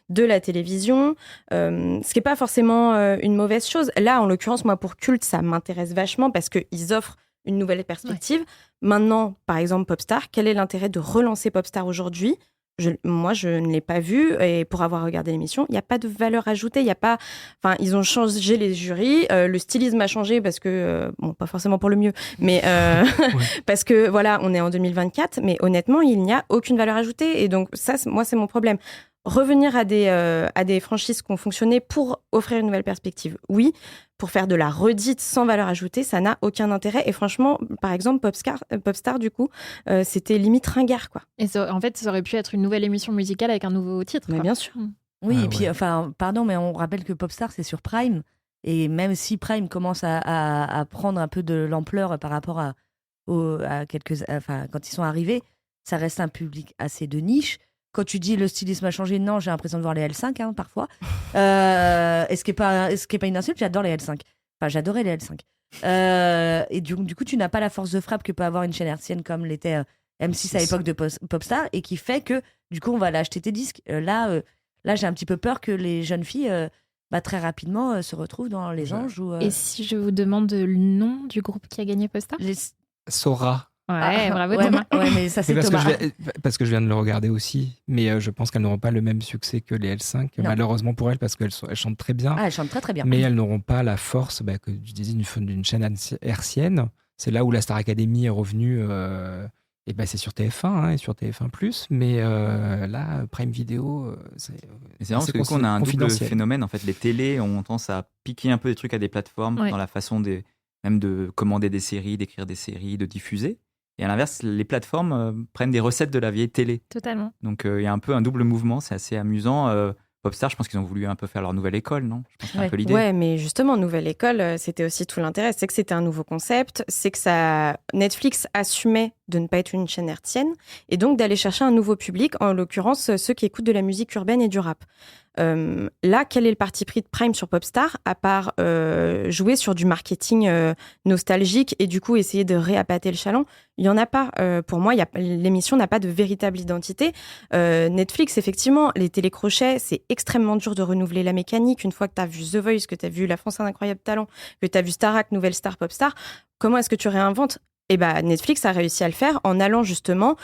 de la télévision, ce qui n'est pas forcément une mauvaise chose. Là, en l'occurrence, moi, pour Culte, ça m'intéresse vachement parce qu'ils offrent une nouvelle perspective. Maintenant, par exemple, Popstar, quel est l'intérêt de relancer Popstar aujourd'hui ? Moi, je ne l'ai pas vu, et pour avoir regardé l'émission, il n'y a pas de valeur ajoutée. Ils ont changé les jurys, le stylisme a changé parce que, pas forcément pour le mieux, mais parce que voilà, on est en 2024, mais honnêtement, il n'y a aucune valeur ajoutée. Et donc ça, moi, c'est mon problème. Revenir à des franchises qui ont fonctionné pour offrir une nouvelle perspective, oui. Pour faire de la redite sans valeur ajoutée, ça n'a aucun intérêt. Et franchement, par exemple, Popstar, du coup, c'était limite ringard, quoi. Et en fait, ça aurait pu être une nouvelle émission musicale avec un nouveau titre. Mais quoi. bien sûr. Oui, et puis, pardon, mais on rappelle que Popstar, c'est sur Prime. Et même si Prime commence à prendre un peu de l'ampleur par rapport à quand ils sont arrivés, ça reste un public assez de niche. Quand tu dis le stylisme a changé, non, j'ai l'impression de voir les L5 parfois. Et ce qui est pas une insulte, j'adore les L5. Enfin, j'adorais les L5. Et du coup, tu n'as pas la force de frappe que peut avoir une chaîne hertzienne comme l'était M6 à l'époque de Popstar, et qui fait que du coup, on va aller acheter tes disques. Là, j'ai un petit peu peur que les jeunes filles, très rapidement, se retrouvent dans les anges. Et si je vous demande le nom du groupe qui a gagné Popstar ? Sora. Ouais, bravo Thomas. Mais ça c'est parce Thomas. Parce que je viens de le regarder aussi, mais je pense qu'elles n'auront pas le même succès que les L5, malheureusement pour elles, parce qu'elles chantent très bien. Elles chantent très très bien. Mais elles n'auront pas la force que je disais d'une chaîne hertzienne. C'est là où la Star Academy est revenue, et c'est sur TF1 et sur TF1+, mais là, Prime Video, c'est marrant parce que du coup, on a un double phénomène. En fait, les télés ont tendance à piquer un peu des trucs à des plateformes dans la façon même de commander des séries, d'écrire des séries, de diffuser. Et à l'inverse, les plateformes prennent des recettes de la vieille télé. Totalement. Donc il y a un peu un double mouvement, c'est assez amusant. Popstar, je pense qu'ils ont voulu un peu faire leur nouvelle école, non ? Je pense que c'est un peu l'idée. Ouais, mais justement, nouvelle école, c'était aussi tout l'intérêt. C'est que c'était un nouveau concept, c'est que Netflix assumait de ne pas être une chaîne hertzienne, et donc d'aller chercher un nouveau public, en l'occurrence ceux qui écoutent de la musique urbaine et du rap. Là, quel est le parti pris de Prime sur Popstar, à part jouer sur du marketing nostalgique et du coup essayer de réappâter le chaland? Il n'y en a pas. Pour moi, l'émission n'a pas de véritable identité. Netflix, effectivement, les télécrochets, c'est extrêmement dur de renouveler la mécanique. Une fois que tu as vu The Voice, que tu as vu La France a un incroyable talent, que tu as vu Starac, Nouvelle Star, Popstar, comment est-ce que tu réinventes ? Et Netflix a réussi à le faire en allant justement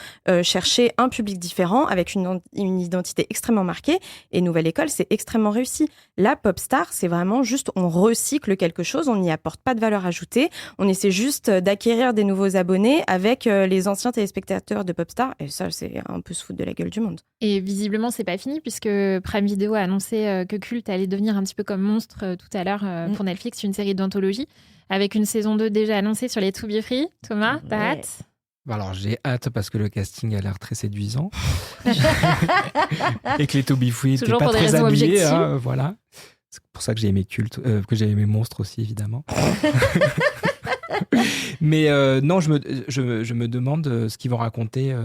chercher un public différent avec une identité extrêmement marquée. Et Nouvelle École, c'est extrêmement réussi. Là, Popstar, c'est vraiment juste, on recycle quelque chose, on n'y apporte pas de valeur ajoutée. On essaie juste d'acquérir des nouveaux abonnés avec les anciens téléspectateurs de Popstar. Et ça, c'est un peu se foutre de la gueule du monde. Et visiblement, c'est pas fini puisque Prime Video a annoncé que Culte allait devenir un petit peu comme Monstre tout à l'heure pour Netflix, une série d'anthologie. Avec une saison 2 déjà annoncée sur les To Be Free. Thomas, t'as hâte ? Alors, j'ai hâte parce que le casting a l'air très séduisant. Et que les To Be Free n'étaient pas très habillés. Voilà. C'est pour ça que j'ai aimé Culte, que j'ai aimé Monstre aussi, évidemment. Mais non, je me demande ce qu'ils vont raconter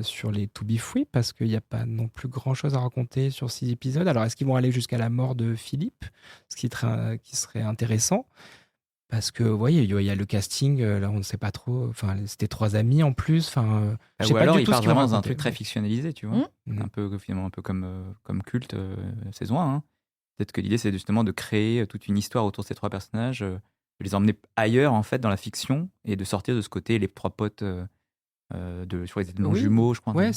sur les To Be Free, parce qu'il n'y a pas non plus grand-chose à raconter sur 6 épisodes. Alors, est-ce qu'ils vont aller jusqu'à la mort de Philippe ? Ce qui serait intéressant. Parce que, vous voyez, il y a le casting, là, on ne sait pas trop. Enfin, c'était 3 amis en plus. Ou alors, ils partent vraiment dans un truc très fictionnalisé, tu vois. Finalement, un peu comme Culte, saison 1. Hein. Peut-être que l'idée, c'est justement de créer toute une histoire autour de ces 3 personnages, de les emmener ailleurs, en fait, dans la fiction, et de sortir de ce côté, les 3 potes... je crois qu'ils étaient jumeaux, je crois. Ouais,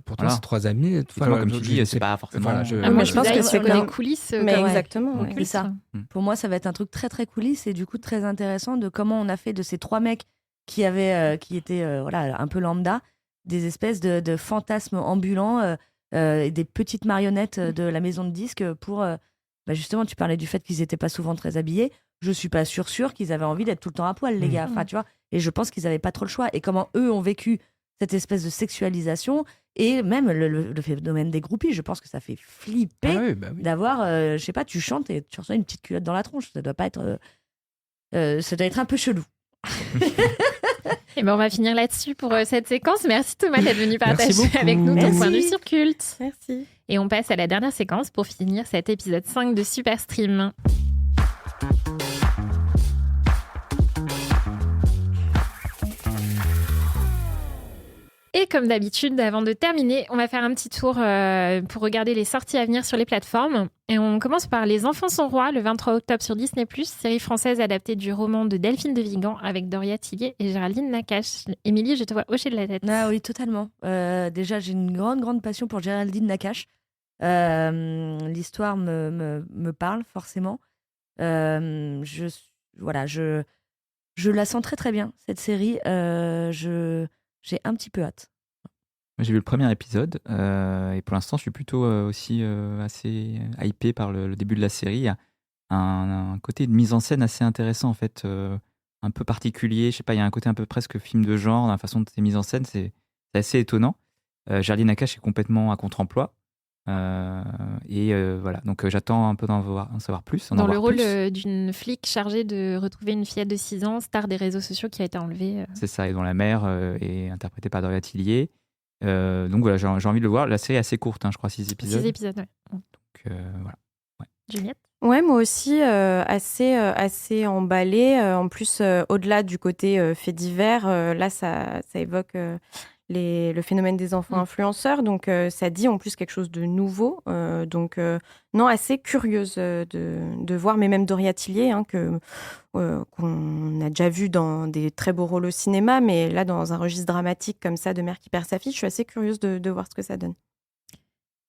pourtant, c'est 3 amis. Comme tu dis, c'est pas forcément... moi, je pense que c'est des coulisses. Mais exactement, c'est ça. Pour moi, ça va être un truc très, très coulisses et du coup, très intéressant de comment on a fait de ces 3 mecs qui étaient un peu lambda, des espèces de fantasmes ambulants, et des petites marionnettes de la maison de disques pour... justement, tu parlais du fait qu'ils n'étaient pas souvent très habillés. Je suis pas sûre qu'ils avaient envie d'être tout le temps à poil, les gars. Enfin, tu vois. Et je pense qu'ils n'avaient pas trop le choix. Et comment eux ont vécu cette espèce de sexualisation et même le phénomène des groupies, je pense que ça fait flipper d'avoir, je sais pas, tu chantes et tu reçois une petite culotte dans la tronche. Ça doit pas être, ça doit être un peu chelou. Et on va finir là-dessus pour cette séquence. Merci Thomas d'être venu partager avec nous ton point de vue sur Culte. Merci. Et on passe à la dernière séquence pour finir cet épisode 5 de Superstream. Et comme d'habitude, avant de terminer, on va faire un petit tour pour regarder les sorties à venir sur les plateformes. Et on commence par Les Enfants sont rois, le 23 octobre sur Disney+, série française adaptée du roman de Delphine de Vigan avec Doria Tillier et Géraldine Nakache. Émilie, je te vois hocher de la tête. Ah oui, totalement. Déjà, j'ai une grande passion pour Géraldine Nakache. L'histoire me parle forcément. Je la sens très très bien, cette série. J'ai un petit peu hâte. J'ai vu le premier épisode et pour l'instant, je suis plutôt aussi assez hypé par le début de la série. Il y a un côté de mise en scène assez intéressant, en fait, un peu particulier. Je sais pas, il y a un côté un peu presque film de genre, dans la façon de ces mises en scène, c'est assez étonnant. Géraldine Nakache est complètement à contre-emploi. Voilà, donc j'attends un peu d'en savoir plus. Dans le rôle d'une flic chargée de retrouver une fillette de 6 ans, star des réseaux sociaux qui a été enlevée. C'est ça, et dont la mère est interprétée par Doria Tillier. Donc voilà, j'ai envie de le voir. La série est assez courte, je crois, 6 épisodes. 6 épisodes, ouais. Donc voilà. Ouais. Juliette ? Ouais, moi aussi, assez emballée. En plus, au-delà du côté fait divers, là, ça évoque le phénomène des enfants influenceurs. Donc, ça dit en plus quelque chose de nouveau. Non, assez curieuse de voir, mais même Doria Tillier, qu'on a déjà vu dans des très beaux rôles au cinéma, mais là, dans un registre dramatique comme ça, de mère qui perd sa fille, je suis assez curieuse de voir ce que ça donne.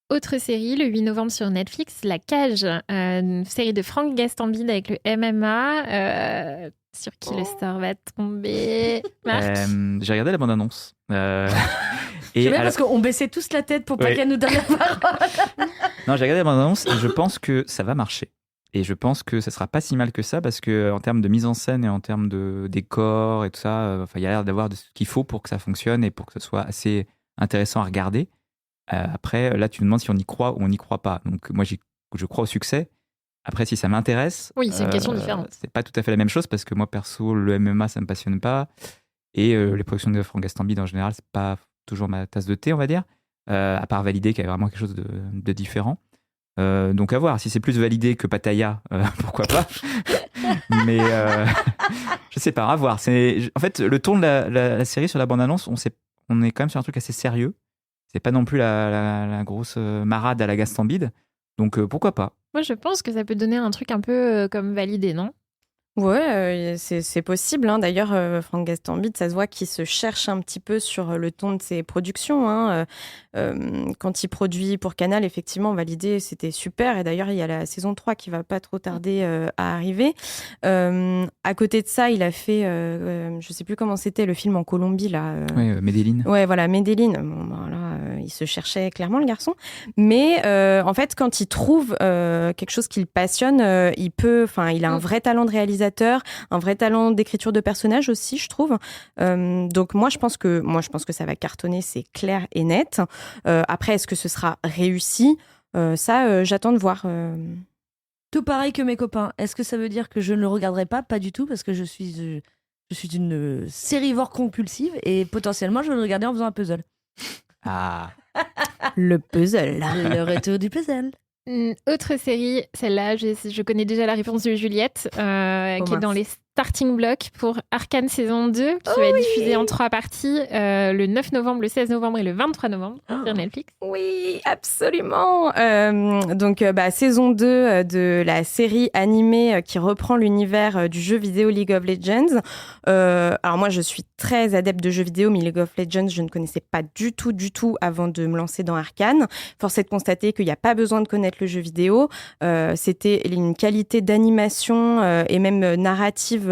Autre série, le 8 novembre sur Netflix, La Cage, une série de Franck Gastambide avec le MMA. Sur qui le star va tomber, Marc? J'ai regardé la bande-annonce. C'est bien parce qu'on baissait tous la tête pour pas qu'elle nous donne la parole. Non, j'ai regardé la bande-annonce et je pense que ça va marcher. Et je pense que ça sera pas si mal que ça parce que en termes de mise en scène et en termes de décor et tout ça, il y a l'air d'avoir ce qu'il faut pour que ça fonctionne et pour que ce soit assez intéressant à regarder. Après, là, tu me demandes si on y croit ou on n'y croit pas. Donc, moi, je crois au succès. Après, si ça m'intéresse... Oui, c'est une question différente. C'est pas tout à fait la même chose parce que moi, perso, le MMA, ça me passionne pas. Et les productions de Franck Gastambide, en général, c'est pas toujours ma tasse de thé, on va dire. À part Validé, qui a vraiment quelque chose de différent. Donc, à voir. Si c'est plus Validé que Pattaya, pourquoi pas. Mais je sais pas, à voir. En fait, le ton de la série sur la bande-annonce, on est quand même sur un truc assez sérieux. C'est pas non plus la grosse marade à la Gastambide. Donc, pourquoi pas? Moi, je pense que ça peut donner un truc un peu comme Validé, non? Ouais, c'est possible. D'ailleurs, Franck Gastambide, ça se voit qu'il se cherche un petit peu sur le ton de ses productions. Quand il produit pour Canal, effectivement, Validé, c'était super. Et d'ailleurs, il y a la saison 3 qui va pas trop tarder à arriver. À côté de ça, il a fait, je sais plus comment c'était, le film en Colombie, là. Oui, Medellín. Ouais, voilà, Medellín. Bon, là, il se cherchait clairement, le garçon. Mais en fait, quand il trouve quelque chose qui le passionne, il a un vrai talent de réalisateur, un vrai talent d'écriture de personnages aussi, je trouve. Donc moi je pense que ça va cartonner, c'est clair et net. Après, est-ce que ce sera réussi? Ça, j'attends de voir. Tout pareil que mes copains. Est-ce que ça veut dire que je ne le regarderai pas? Pas du tout, parce que je suis une sérivore compulsive et potentiellement je vais le regarder en faisant un puzzle. Ah. Le puzzle. Le retour du puzzle. Autre série, celle-là, je connais déjà la réponse de Juliette, qui est dans les starting blocks pour Arcane saison 2, qui va être diffusée en 3 parties, le 9 novembre, le 16 novembre et le 23 novembre sur Netflix. Oui, absolument. Donc, saison 2 de la série animée qui reprend l'univers du jeu vidéo League of Legends. Alors moi, je suis très adepte de jeux vidéo, mais League of Legends, je ne connaissais pas du tout avant de me lancer dans Arcane. Force est de constater qu'il n'y a pas besoin de connaître le jeu vidéo. C'était une qualité d'animation et même narrative.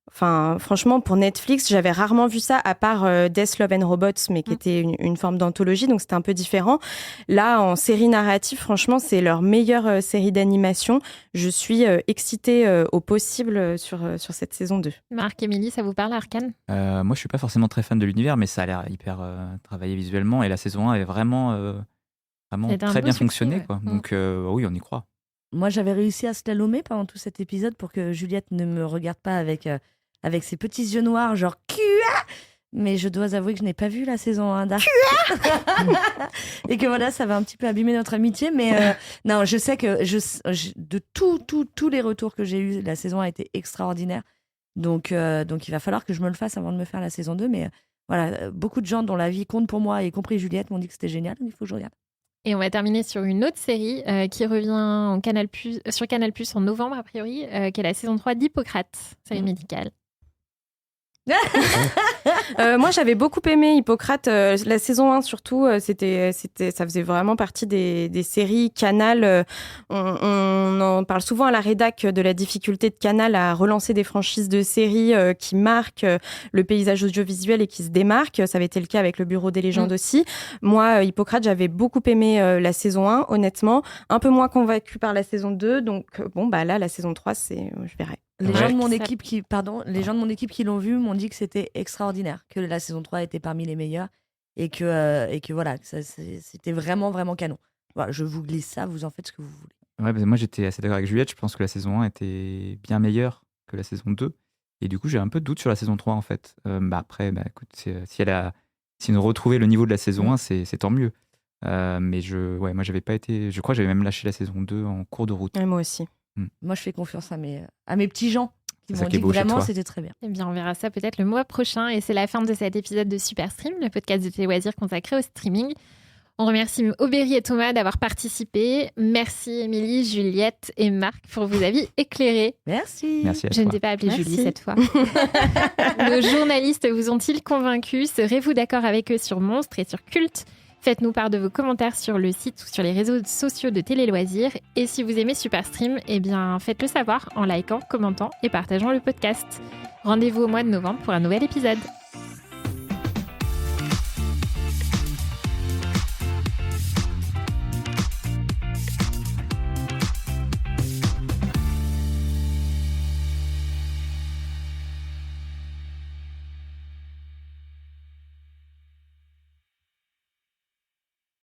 Franchement, pour Netflix, j'avais rarement vu ça, à part Death, Love and Robots, mais qui était une forme d'anthologie, donc c'était un peu différent. Là, en série narrative, franchement, c'est leur meilleure série d'animation. Je suis excitée au possible sur cette saison 2. Marc, Émilie, ça vous parle, Arcane? Moi, je suis pas forcément très fan de l'univers, mais ça a l'air hyper travaillé visuellement, et la saison 1 est vraiment très bien fonctionné, ouais. quoi. Donc, oui, on y croit. Moi, j'avais réussi à slalomer pendant tout cet épisode pour que Juliette ne me regarde pas avec ses petits yeux noirs, genre mais je dois avouer que je n'ai pas vu la saison 1 d'Arc. Et que voilà, ça va un petit peu abîmer notre amitié. Mais non, je sais que de tous les retours que j'ai eus, la saison 1 a été extraordinaire. Donc il va falloir que je me le fasse avant de me faire la saison 2. Mais voilà, beaucoup de gens dont la vie compte pour moi, y compris Juliette, m'ont dit que c'était génial. Donc il faut que je regarde. Et on va terminer sur une autre série qui revient sur Canal+ en novembre, a priori, qui est la saison 3 d'Hippocrate, série médicale. Moi, j'avais beaucoup aimé Hippocrate. La saison 1, surtout, ça faisait vraiment partie des séries Canal. On en parle souvent à la rédac de la difficulté de Canal à relancer des franchises de séries qui marquent le paysage audiovisuel et qui se démarquent. Ça avait été le cas avec le Bureau des légendes aussi. Moi, Hippocrate, j'avais beaucoup aimé la saison 1, honnêtement. Un peu moins convaincue par la saison 2. Donc, là, la saison 3, je verrai. Les gens de mon équipe qui l'ont vu m'ont dit que c'était extraordinaire, que la saison 3 était parmi les meilleures et que voilà, c'était vraiment, vraiment canon. Voilà, je vous glisse ça, vous en faites ce que vous voulez. Ouais, moi j'étais assez d'accord avec Juliette, je pense que la saison 1 était bien meilleure que la saison 2. Et du coup, j'ai un peu de doute sur la saison 3 en fait. Après, écoute, si elle a retrouvé le niveau de la saison 1, c'est tant mieux. Mais moi j'avais pas été. Je crois que j'avais même lâché la saison 2 en cours de route. Et moi aussi. Moi, je fais confiance à mes petits gens qui C'est m'ont ça qui est dit que beau chez vraiment toi. c'était très bien. Eh bien, on verra ça peut-être le mois prochain. Et c'est la fin de cet épisode de Superstream, le podcast de Téléloisirs consacré au streaming. On remercie Aubéry et Thomas d'avoir participé. Merci Émilie, Juliette et Marc pour vos avis éclairés. Merci. Merci à Je ne toi. t'ai pas appelé Merci. Julie cette fois. Nos journalistes vous ont-ils convaincus? Serez-vous d'accord avec eux sur Monstres et sur Culte? Faites-nous part de vos commentaires sur le site ou sur les réseaux sociaux de Téléloisirs. Et si vous aimez Superstream, eh bien faites-le savoir en likant, commentant et partageant le podcast. Rendez-vous au mois de novembre pour un nouvel épisode.